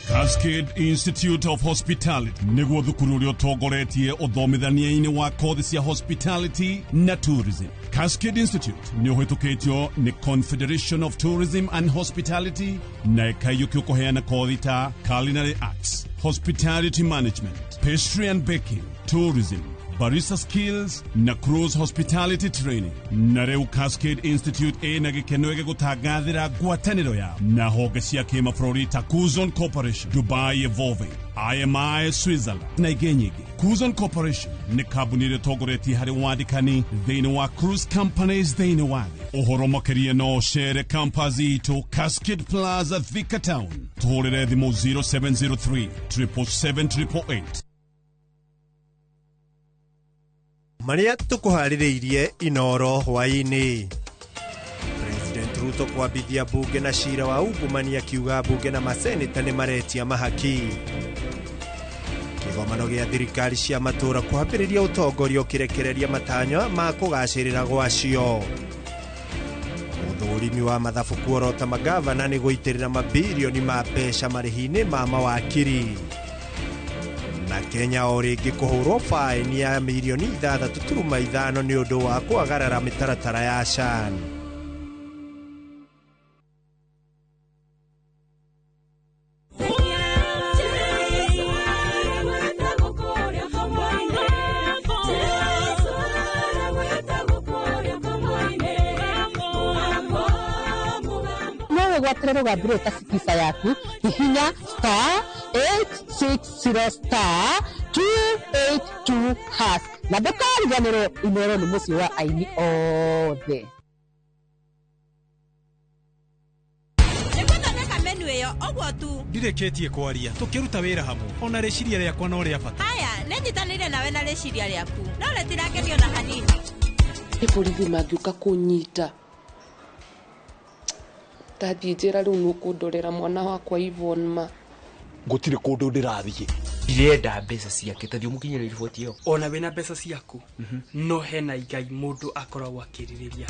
Cascade Institute of Hospitality niguo thukuru uria utongoretie uthomithania-ini wa kothi cia hospitality na tourism. Cascade Institute ni uhitukitio ni Confederation of Tourism and Hospitality na ikaiyukio kuheana kothi ta culinary arts, hospitality management, pastry and baking, tourism, barista skills na cruise hospitality training. Na reu Cascade Institute ena gikeno ege gutangathira ngwataniro ya na honge cia kimabũrũri ta Kuzon Corporation, Dubai Evolving, IMI Switzerland na ingĩ nyingĩ. Kuzon Corporation ni kambuni ĩrĩa ĩtongoretie harĩ wandĩkani thĩinĩ wa cruise companies thĩinĩ wa thĩ. Ũhoro makĩria no cere campus itũ Cascade Plaza Thika Town, tũhũrĩre thimũ 0703 777 Maria tukuhaririirie Inoro hwaini. President Ruto kwambithia bunge na cira wa ungumania kiuga bunge na maseneta ni maretia mahaki. Kigomano gĩa thirikari cia matura kwambĩrĩria ũtongoria ũkĩrekereria matanya ma kũgacĩrĩra gwacio. Ũthũrimi wa mathabu kuorota magavana nĩ gũitĩrĩra mabilioni ma mbeca marĩhi-inĩ ma mawakiri. Na Kenya o rĩngĩ kũhũrwo faini ya milioni 6.5 nĩ ũndũ wa kwagarara mĩtaratara ya SHA. Gwatĩra rũgambire ta sikica yaku hihinya *860*282# na ndũkariganĩrwo Inoro nĩ mũciĩ wa aini othe. Nĩkũthondeka menu ĩyo ũguo tu ndireketie kwaria tũkĩruta wĩra hamwe ona rĩciria rĩakwa no rĩa bata. Haya nĩnyitanĩire nawe na rĩciria rĩaku no rĩtirakenio na hanini. borithi mangĩũka kũnyita ndathiĩ njĩra rĩu nũkũndorera mwana wakwa Yvonne ma gũtirĩ kũndũ ndĩrathiĩ ndirenda mbeca ciake ta thiĩ mũkinyĩre riboti ĩyo ona wĩna mbeca ciaku no hena igai mũndũ akoragwo akĩrirĩria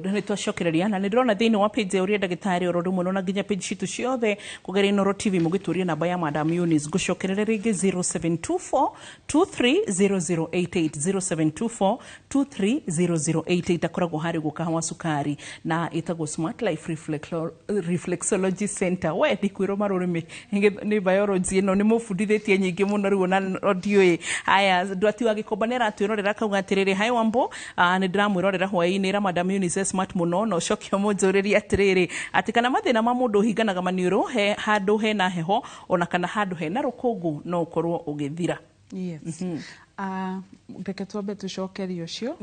nä twacokereria na nä ndä rona thä inä wa page å rä a ndagätarä oro rä mwe na nginya page citå ciothe kå geria Inoro TV må gä tå ria namba ya Madam Eunice ngå cokerere rä ngä 0724230088 0724230088 akoragwo harä gå kahawa cukari na ätagwo Smart Life Reflexology Center we ndä kwä rwo marå rä mä nä biology ä no nä må bundithä tie nyingä må no rä u ona ndiå haya ndwati wa gä komba nä aratwä rorera kauga atä rä rä haä wambo nä ndä ramwä rorera hwainä ra Madam Eunice smart muno no cokio munjuriria atiriri ati kana mathina ma mundu hinganaga maniuru he handu hena heho ona kana handu hena rukungu no ukorwo ugithira. Yes. Reke twambe tucokerie ucio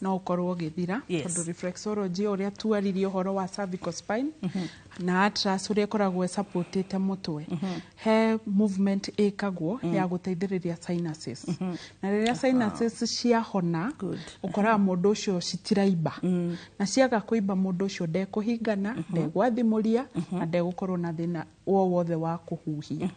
no ukorwo ugithira tondu reflexology uria tuaririe uhoro wa cervical spine na atlas uria koragwo supportete mutwe he movement ikagwo ya guteithiriria sinuses na riria sinuses ciahona ukora mundu ucio citiraimba na ciaga kuimba mundu ucio ndekuhingana ndegwathimuria na ndegukorwo na thina wothe wa kuhuhia.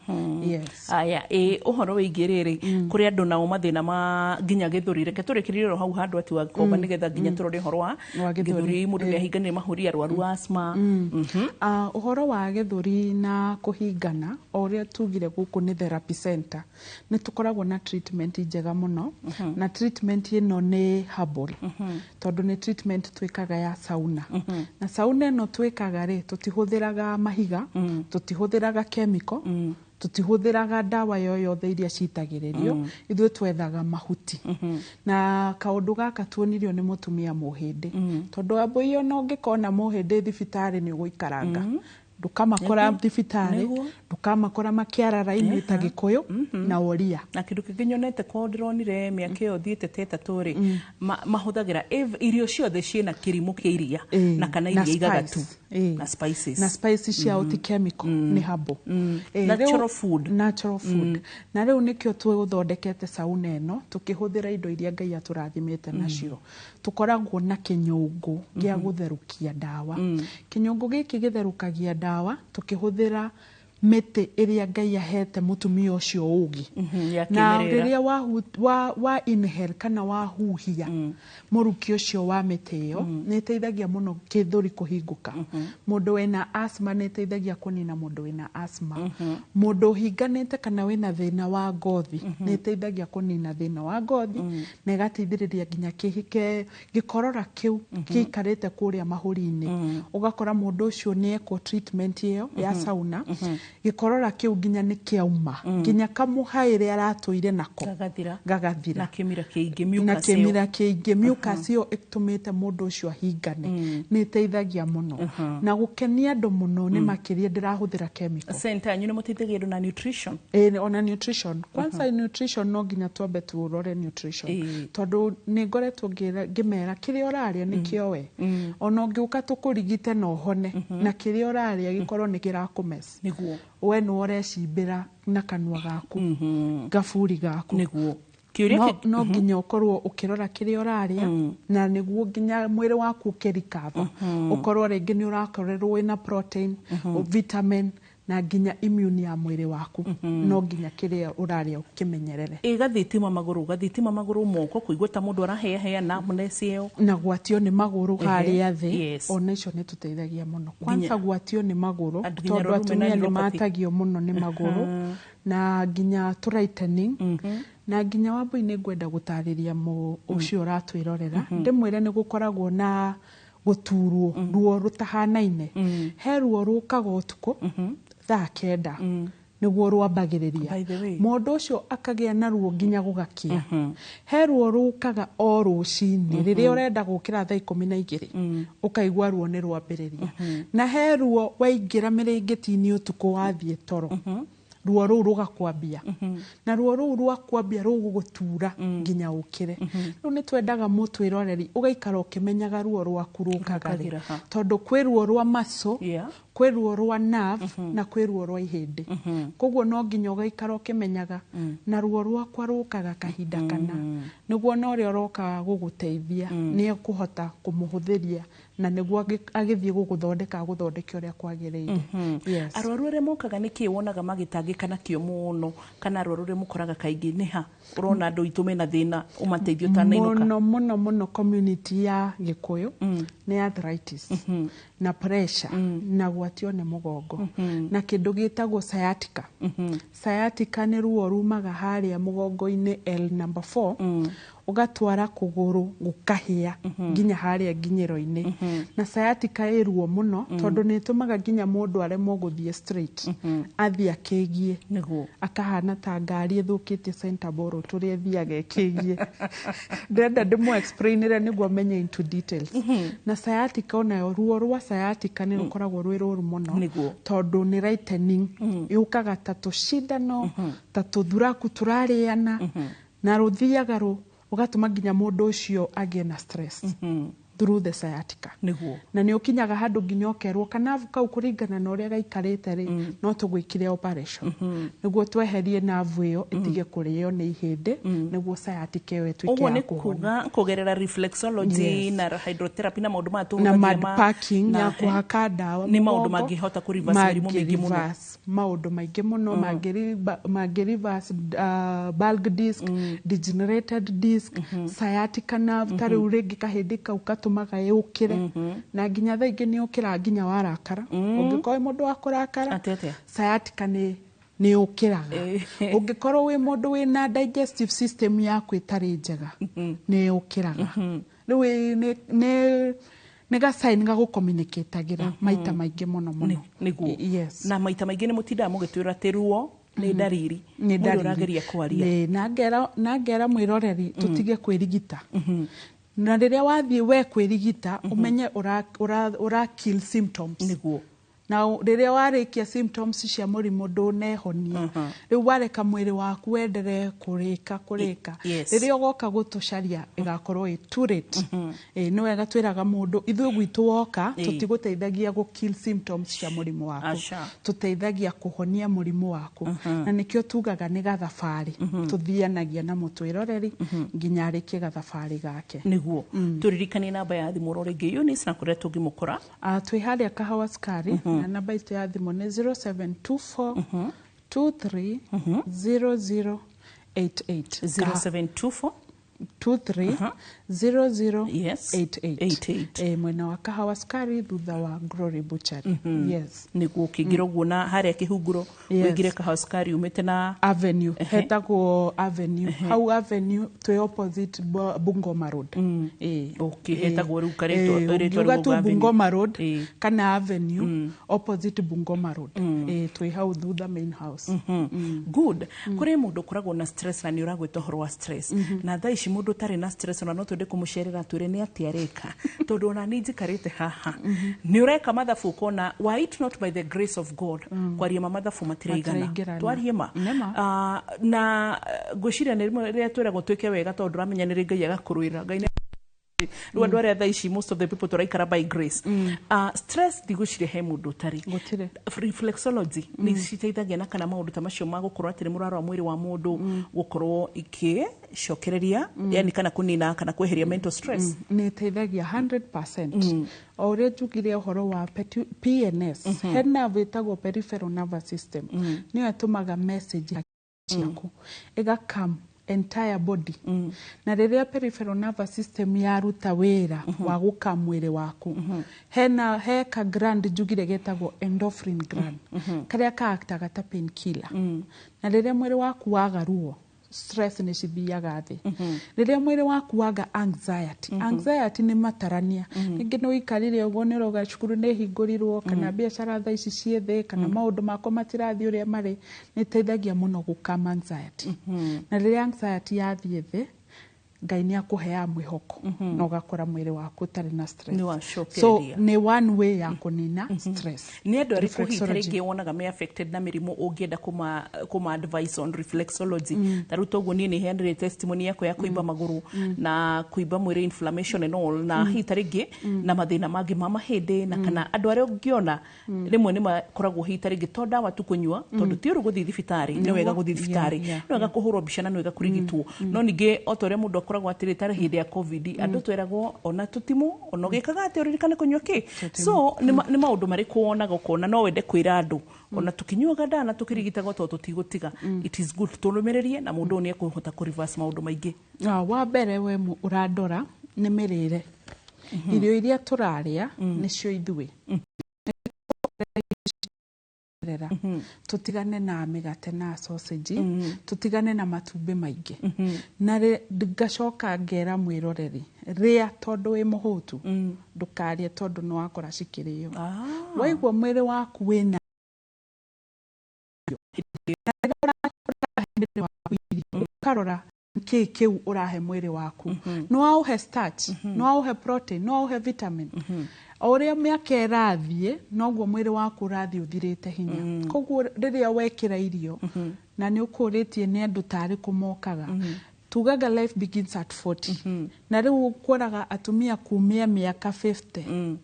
Yes. Aya uhoro wigiriri kuri andu nao mathina ma nginya githuri reke turikirire hau handu ati wa komba nigetha nginya turore uhoro wa githuri mundu ni ahinganire mahuri arwaru asthma. Uhoro wa githuri na kuhingana uria tugire guku ni therapy center ni tukoragwo na treatment njega muno na treatment ino ni herbal tondu ni treatment twikaga ya sauna na sauna ino twikaga ri tutihuthiraga mahiga tutihuthiraga chemical tutihuthiraga dawa yoyothe iria citagiririo ithuĩ twethaga mahuti na kaundu gaka tuonirio ni mutumia muhindi tondu ambo iyo no ngikona muhindi thibitari ni uguikaranga ndukamakora thibitari ndukamakora makiara raini ta Gikuyu na Oria na kindu kingi nyonete ko ndironire miaka iyo thiete teta turi mahuthagira irio ciothe ciena kirimu kia iria na kana iria igagatu na spices cia uti chemical ni habo natural food na riu nikio twiguthondekete sauna eno tukihuthira indo iria Ngai aturathimite nacio tukoragwo na kinyungu gia gutherukia dawa kinyungu giki githerukagia dawa tukihuthira mete iria Ngai ahete mutumia ucio ugi na riria wa inhale kana wa huhia muruki ucio wa mete iyo ni teithagia muno kithuri kuhinguka mundu wena asthma ni teithagia kunina mundu wena asthma mundu hinganite kana wena thina wa ngothi ni teithagia kunina thina wa ngothi na igateithiriria nginya kihike gikorora kiu kikarite kuria mahuri-ini ugakora mundu ucio ni eko treatment iyo ya sauna gikorora kiu nginya ni kiauma nginya kamuhaire aratuire nako gagathira na kimira kiingi mucus yo itumite mundu ucio ahingane ni teithagia muno na gukenia andu muno ni makiria ndirahuthira chemical center anyu ni muteithagia andu na nutrition ona nutrition kwanza nutrition no nginya twambe turore nutrition tondu ni ngoretwo ngimera kiria uraria ni kio we ona ungiuka tukurigite no hone na kiria uraria gikorwo ni kirakumes niguo we no urecimbira na kanua gaku gaburi gaku niguo no nginya ukorwo ukirora kiria uraria na niguo nginya mwiri waku ukirikava ukorwo ringi ni urakorerwo wina protein vitamin na nginya immune ya mwiri waku no nginya kiria uraria ukimenyerere igathitima maguru moko kuigwa ta mundu arahehea na mnesio na gwatio ni maguru haria thi ona icio ni tuteithagia muno kwanza gwatio ni maguru tondu atumia ni matagio muno ni maguru na nginya turightening na nginya wambo ni ngwenda gutariria ucio uratwirorera ndimwire ni gukoragwo na guturwo ruo rutahanaine he ruo rukaga utuku thaa kenda niguo rwambagiriria mundu ucio akagia na ruo nginya gugakia he ruo rukaga o rucini riria urenda gukira thaa 12 ukaigwa ruo ni rwambiriria na he ruo waingira miringiti-ini utuku wathie toro ruo rũu rũgakwambia na ruo rũu rwakwambia rũgũgũtura nginya ũkĩre rĩu nĩ twendaga mũtwĩroreri ũgaikara ũkĩmenyaga ruo rwaku rũkaga rĩ tondũ kwĩ ruo rwa maso kwĩ ruo rwa nerve na kwĩ ruo rwa ihĩndĩ koguo no nginya ũgaikara ũkĩmenyaga na ruo rwakwa rũkaga kahinda kana nĩguo na ũrĩa ũroka gũgũteithia nĩ ekũhota kũmũhũthĩria na nĩguo agĩthiĩ gũgũthondeka ũrĩa kwagĩrĩire. Arwaru arĩa mokaga nĩkĩ wonaga magĩtangĩka nakĩo mũno kana arwaru arĩa mũkoraga kaingĩ nĩ ha ũrona andũ aitũ mena thĩna ũmateithio ũtanainũka? Mũno community ya Gĩkũyũ nĩ arthritis na pressure na gwatio nĩ mũgongo na kĩndũ gĩtagwo sciatica. Sciatica nĩ ruo rumaga harĩa mũgongo-inĩ L number 4 ugatwara kũgũrũ gũkahĩa nginya harĩa nginyĩro-inĩ na sciatica ĩ ruo mũno tondũ nĩ ĩtũmaga nginya mũndũ aremwo gũthiĩ straight athiĩ akĩgie akahana ta ngari ĩthũkĩtie center boro tũrĩa thiaga ĩkĩgie ndĩrenda ndĩmũ explainire nĩguo menye into details na sciatica onayo ruo rwa sciatica nĩ rũkoragwo rwĩ rũru mũno tondũ nĩ lightening yũkaga ta tũcindano ta tũthuraku tũrarĩana na rũthiaga ugatuma nginya mũndũ ũcio agĩe na stress through the sciatica na nĩ ũkinyaga handũ nginya ũkerwo kanavu kau kũringana na ũrĩa gaikarĩte rĩ no tũgwĩkire operation nĩguo tweherie navu ĩyo ĩtige kũrĩo nĩ ihĩndĩ nĩguo sciatica ĩyo ĩtuĩke ya kũhona. Ũguo nĩ kuga kũgerera reflexology na hydrotherapy na maũndũ maya na mud packing ya kũhaka ndawa nĩ maũndũ mangĩhota kũreverse mĩrimũ mĩingĩ mũno. Maũndũ maingĩ mũno mangĩreverse bulg disc degenerated disc sciatica nerve ta rĩu rĩngĩ kahĩndĩ kau tumaga yũkĩre na nginya thaa ingĩ nĩ ũkĩra nginya warakara ũngĩkorwo mũndũ wa kũrakara sciatica nĩ yũkĩraga ũngĩkorwo wĩ mũndũ wĩna digestive system yaku ĩtarĩ njega nĩ yũkĩraga rĩu nĩ gasign ga gũcommunicatagĩra maita maingĩ mũno nĩguo na maita maingĩ nĩ mũtindaga mũgĩtwĩra atĩ ruo nĩ ndariri mũndũ ũrageria kwaria na ngera mwĩroreri tũtige kwĩrigita na rĩrĩa wathiĩ we kwĩrigita umenye ũra kill symptoms nĩguo na rĩrĩa warĩkia symptoms cia mũrimũ ndũnehonia rĩu wareka mwĩrĩ waku wendere kũrĩka rĩrĩa ũgoka gũtũcaria ĩgakorwo ĩ too late nĩ wega twĩraga mũndũ ithuĩ gwitũ woka tũtigũteithagia gũ kill symptoms cia mũrimũ waku tũteithagia kũhonia mũrimũ waku na nĩkĩo tugaga nĩ gathabarĩ tuthianagia na mũtwĩroreri nginya arĩkie gathabarĩ gake nĩguo tũririkanie namba ya thimũ rĩngĩ Eunice na kũrĩa tũngĩmũkora twĩ harĩa Kahawa Sukari na namba itu ya thimũ nĩ 0724 23 0088 0724 230088 mwena wa Kahawa Sukari thutha wa Glory Butchery. Nĩguo ũkĩingĩra ũguo na harĩa kĩhunguro wĩingĩre Kahawa Sukari umĩte na Avenue hetagwo Avenue hau Avenue twĩ opposite Bungoma Road hetagwo rĩu karĩtwa rĩu Bungoma Road kana Avenue opposite Bungoma Road twĩ hau thutha main house. Good kũrĩ mũndũ ũkoragwo na stress na nĩ ũragwĩta ũhoro wa stress na thaa ici mũndũ tarĩ na stress na no twende kũmũcerera twĩre nĩ atĩa areka tondũ ona nĩ njikarĩte haha nĩ ũreka mathabu ũkona why it not by the grace of God kwaria mathabu matiraigana twarie ma na ngwĩciria nĩ rĩrĩa twĩragwo twĩke wega tondũ ũramenya nĩ Ngai agakũrũĩra Ngai rĩu andũ arĩa thaa ici most of the people tũraikara by grace stress ndigũcire he mũndũ ũtarĩ reflexology nĩ citeithagia na kana maũndũ ta macio ma gũkorwo atĩ nĩ mũraro wa mwĩrĩ wa mũndũ gũkorwo ikĩcokereria yani kana kũnina kana kweheria mental stress nĩ ĩteithagia 100%. O ũrĩa njugire ũhoro wa PNS head nerve ĩtagwo peripheral nervous system nĩyo ĩtũmaga message yaku ĩgakam entire body na rĩrĩa peripheral nervous system yaruta wĩra wa gũka mwĩrĩ waku he ka gland njugire getagwo endorphin gland karĩa kaaktaga ta painkiller na rĩrĩa mwĩrĩ waku waga ruo stress nĩ cithiaga thĩ rĩrĩa mwĩrĩ waku waga anxiety nĩ matarania ningĩ nĩ ũikarire ũguo nĩ ũroga cukuru nĩ hingũrirwo kana biacara thaa ici ciĩ thĩ kana maũndũ makwa matirathiĩ ũrĩa marĩ nĩ teithagia mũno gũkama anxiety na rĩrĩa anxiety yathiĩ thĩ Ngai nĩ akũheaga mwĩhoko na ũgakora mwĩrĩ waku ũtarĩ na stress. So nĩ one way ya kũnina stress. Nĩ andũ arĩkũ hihi tarĩngĩ wonaga me affected na mĩrimũ ũngĩenda kuma advice on reflexology? Ta rĩu toguo niĩ nĩ heanire testimony yakwa ya kũimba magũrũ na kũimba mwĩrĩ inflammation and all, na hihi tarĩngĩ na mathĩna mangĩ ma mahĩndĩ, na kana andũ arĩa ũngĩona rĩmwe nĩ makoragwo hihi tarĩngĩ to ndawa tu kũnyua, tondũ ti ũru gũthiĩ thibitarĩ, nĩ wega gũthiĩ thibitarĩ, nĩ wega kũhũrwo mbica na nĩ wega kũrigitwo. No ningĩ o ta ũrĩa mũndũ akoragwo atĩrĩ tarĩ hĩndĩ ya covid, andũ tweragwo ona tũtimũ, ona ũgĩkaga atĩ ũririkane kũnyua kĩ. So nĩ maũndũ marĩkũ wonaga ũkona no wende kwĩra andũ ona tũkinyuaga ndawa na tũkĩrigitaga to tũtigũtiga? It is good tũrũmĩrĩrie na mũndũ nĩ ekũhota kũ-reverse maũndũ maingĩ. Wa mbere we ũrandora nĩ mĩrĩre. Irio iria tũrarĩa nĩcio ithuĩ. Tutigane na mĩgate na sausage, tutigane na matumbĩ maingĩ. Na ngacoka ngera mwĩroreri, rĩa tondũ wĩ mũhũtu, ndũkarĩe tondũ nĩ wakora cikĩrĩo. Waigua mwĩrĩ waku wĩna karora kĩ kĩu ũrahe mwĩrĩ waku. Nĩ waũhe starch, nĩ waũhe protein, nĩ waũhe vitamin. O ũrĩa mĩaka ĩrathiĩ noguo mwĩrĩ waku ũrathiĩ ũthirĩte hinya. Koguo rĩrĩa wekĩra irio na nĩ ũkũrĩtie nĩ andũ tarĩ kũmokaga, tugaga life begins at 40. Na rĩu ũkoraga atumia kumia mĩaka 50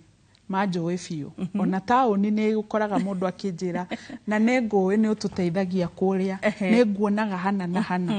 manjũĩ biũ. Ona taũni nĩ ũkoraga mũndũ akĩnjĩra na nĩ ngũĩ nĩ ũtũteithagia kũrĩa, nĩ nguonaga hana na hana.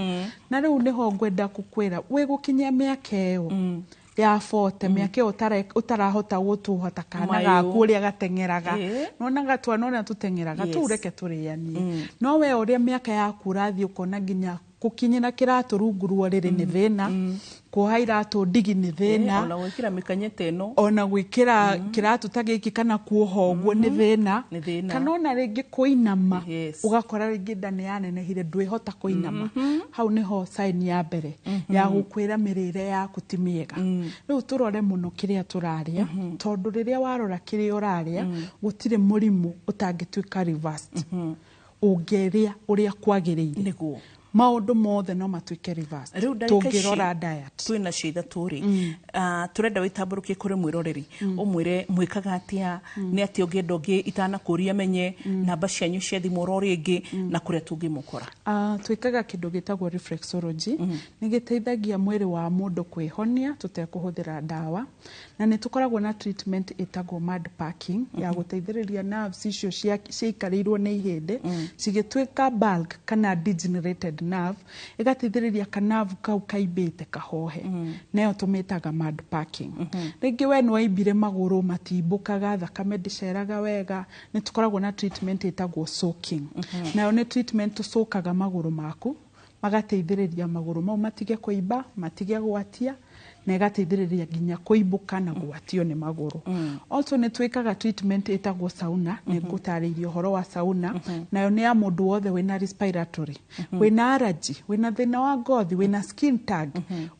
Na rĩu nĩho ngwenda gũkwĩra wĩ gũkinyia mĩaka ĩyo ya 40, mĩaka ĩyo ũtarahota gũtũhota kana gaku ũrĩa gateng'eraga. Nonaga twana ũrĩa tũteng'eraga, tũreke tũrĩanie. No we ũrĩa mĩaka yaku ũrathiĩ ũkona nginya gũkinyĩra kĩratũ rungu ruo rĩrĩ nĩ thĩna, kuoha iratũ ndigi nĩ thĩna, ona gwĩkĩra mĩkanyeta ĩno, ona gwĩkĩra kĩratũ ta gĩkĩ kana kuoha ũguo nĩ thĩna, kana ona rĩngĩ kũinama ũgakora rĩngĩ nda nĩ yanenehire ndwĩhota kũinama. Hau nĩho sign ya mbere ya gũkwĩra mĩrĩre yaku ti mĩega. Rĩu tũrore mũno kĩrĩa tũrarĩa, tondũ rĩrĩa warora kĩrĩa ũrarĩa gũtirĩ mũrimũ ũtangĩtuĩka reversed ũngĩrĩa ũrĩa kwagĩrĩire. Nĩguo maũndũ mothe no matuĩke reverse tũngĩrora diet. Twĩna cia ithatũ rĩ, tũrenda wĩtambũrũkie kũrĩ mwĩroreri, ũmwĩre mwĩkaga atĩa, nĩ atĩ ũngĩenda ũngĩ itanakũria menye namba cianyu cia thimũ oro rĩngĩ na kũrĩa tũngĩmũkora. Twĩkaga kĩndũ gĩtagwo reflexology, nĩ gĩteithagia mwĩrĩ wa mũndũ kwĩhonia tũtekũhũthĩra ndawa, na nĩ tũkoragwo na treatment ĩtagwo mud packing ya gũteithĩrĩria nerves icio ciaikarĩirwo nĩ ihĩndĩ cigĩtuĩka bulk kana degenerated nerve, ĩgateithĩrĩria kanavu kau kaimbĩte kahohe, nayo tũmĩtaga mud packing. Rĩngĩ we nĩ waimbire magũrũ matimbũkaga, thakame ndĩceraga wega, nĩ tũkoragwo na treatment ĩtagwo soaking. Nayo nĩ treatment tũcokaga magũrũ maku, magateithĩrĩria magũrũ mau matige kũimba, matige gwatia, na ĩgateithĩrĩria nginya kũimbũka na gwatio nĩ magũrũ. Also nĩ twĩkaga treatment ĩtagwo sauna, nĩ ngũtarĩirie ũhoro wa sauna, nayo nĩ ya mũndũ wothe wĩna respiratory, wĩna allergy, wĩna thĩna wa ngothi, wĩna skin tag,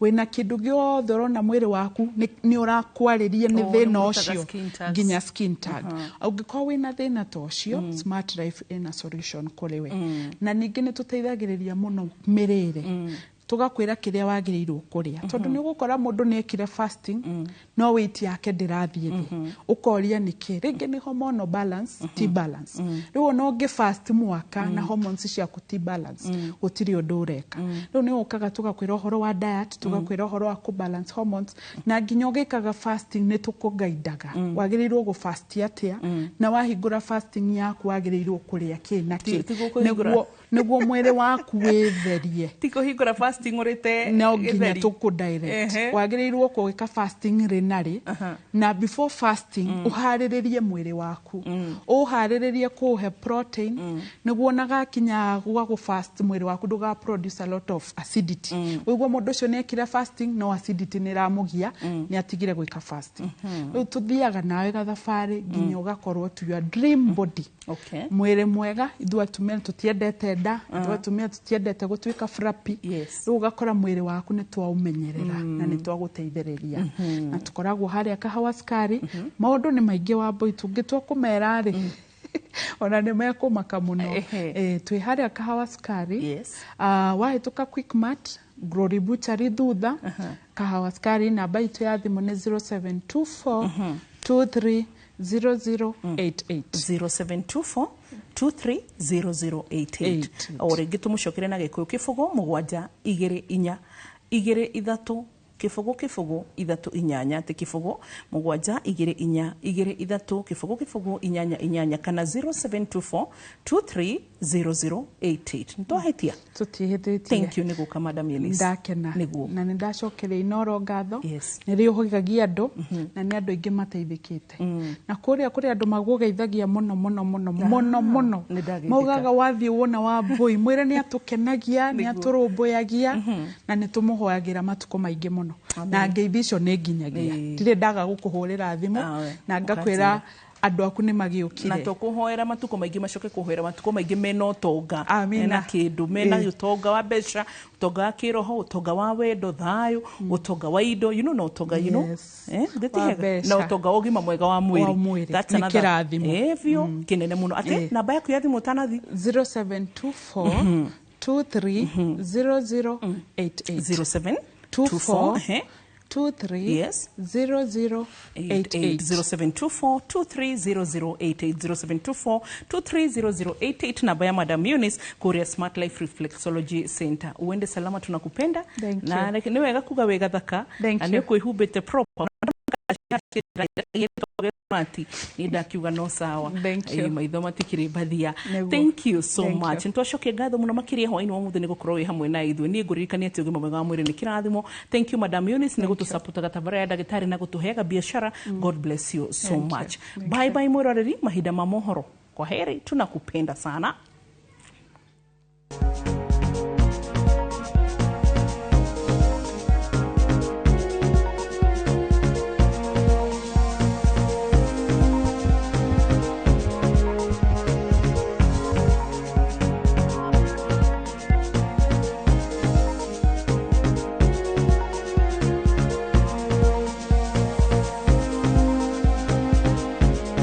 wĩna kĩndũ gĩothe ũrona mwĩrĩ waku nĩ ũrakwarĩria nĩ thĩna ũcio nginya skin tag. Ũngĩkorwo wĩna thĩna ta ũcio, Smart Life ĩna solution kũrĩ we. Na ningĩ nĩ tũteithagĩrĩria mũno mĩrĩre, tugakwĩra kĩrĩa wagĩrĩirwo kũrĩa, tondũ nĩ ũgũkora mũndũ nĩ ekire fasting no weight yake ndĩrathiĩ thĩ, ũkoria nĩkĩ, rĩngĩ nĩ hormonal balance ti balance. Rĩu ona ũngĩ-fast mwaka na hormones ciaku ti balance, gũtirĩ ũndũ ũreka. Rĩu nĩ ũkaga tugakwĩra ũhoro wa diet, tugakwĩra ũhoro wa balance hormones, na nginya ũgĩkaga fasting nĩ tũkũgaidaga wagĩrĩirwo gũ-fast atĩa, na wahingũra fasting yaku wagĩrĩirwo kũrĩa kĩ na kĩ, nĩguo mwĩrĩ waku wĩtherie. Ti kũhingũra fasting ũrĩte no nginya tũkũ-direct. Wagĩrĩirwo gwĩka fasting rĩ na rĩ, na before fasting ũharĩrĩrie mwĩrĩ waku, ũharĩrĩrie kũũhe protein, nĩguo onagakinya gwa-gũ-fast mwĩrĩ waku ndũga produce a lot of acidity. Ũguo mũndũ ũcio nĩ ekire fasting no acidity nĩ ĩramũgia, nĩ atigire gwĩka fasting. Rĩu tũthiaga nawe gathabarĩ nginya ũgakorwo to your dream body. Mwĩrĩ mwega, ithuĩ atumia tũtiendete nda, ithuĩ atumia tũtiendete gũtuĩka frappy. Rĩu ũgakora mwĩrĩ waku nĩ twaũmenyerera na nĩ twagũteithĩrĩria. Na tũkoragwo harĩa Kahawa Sukari, maũndũ nĩ maingĩ wa mbũi tũngĩtua kũmera rĩ ona nĩ mekũmaka mũno. Twĩ harĩa Kahawa Sukari, wahĩtũka Quickmart Glory Butchery thutha Kahawa Sukari namba itu ya thimu ni 0724 230088 0724-230088 o rĩngĩ tũmũcokere na gĩkũyũ kĩbũgũ 723 kifogo kifogo ithatu inyanya ati kifogo 724 kifogo kifogo inyanya inyanya kana 0724 230088 ntwahetia tutihetetie. Thank you niguo Madam Eunice ndakena na nĩ ndacokere inoro ngatho nĩ rĩũhĩgagia andũ na nĩ andũ aingĩ mateithĩkĩte na kũrĩa andũ magũgeithagia mũno maugaga wathiĩ wona wa mbui mwĩre nĩ atũkenagia nĩ atũrũmbũyagia na nĩ tũmũhoyagĩra matukũ maingĩ mũno na ngeithi icio nĩ nginyagia ndirĩ ndaga gũkũhũrĩra thimũ na ngakwĩra andũ aku nĩ magiũkire na tũkũhoera matukũ maingĩ macoke kũhoera matukũ maingĩ mena ũtonga mena kĩndũ mena ũtonga wa mbeca ũtonga wa kĩroho ũtonga wa wendo thayũ ũtonga wa indo no ũtonga ndĩtihega na ũtonga wa ũgima mwega wa mwĩrĩ nĩ kĩrathimo biũ kĩnene mũno atĩ namba yaku ya thimũ ũtanathi 0724 230088 0724 230088 0724-230088 namba ya Madam Eunice kuria Smart Life Reflexology Center. Uende salama, tunakupenda na ni wega kuga wega thaka na ni kuihumbite proper mati nidakiuga no sawa maitho matikire bathia. Thank you so much. Ntwacoke ngatho muno makiria hwaini wa muthe nigokorwo wi hamwe na ithu ni nguririkania ati ugima mwega wa mwiri ni kirathimo. Thank you Madam Eunice ni gutusupportaga tabara ya dagitari na gutuheaga biashara. God bless you so much. Bye bye mwiroreri, mahinda ma mohoro. Kwa heri, tunakupenda sana.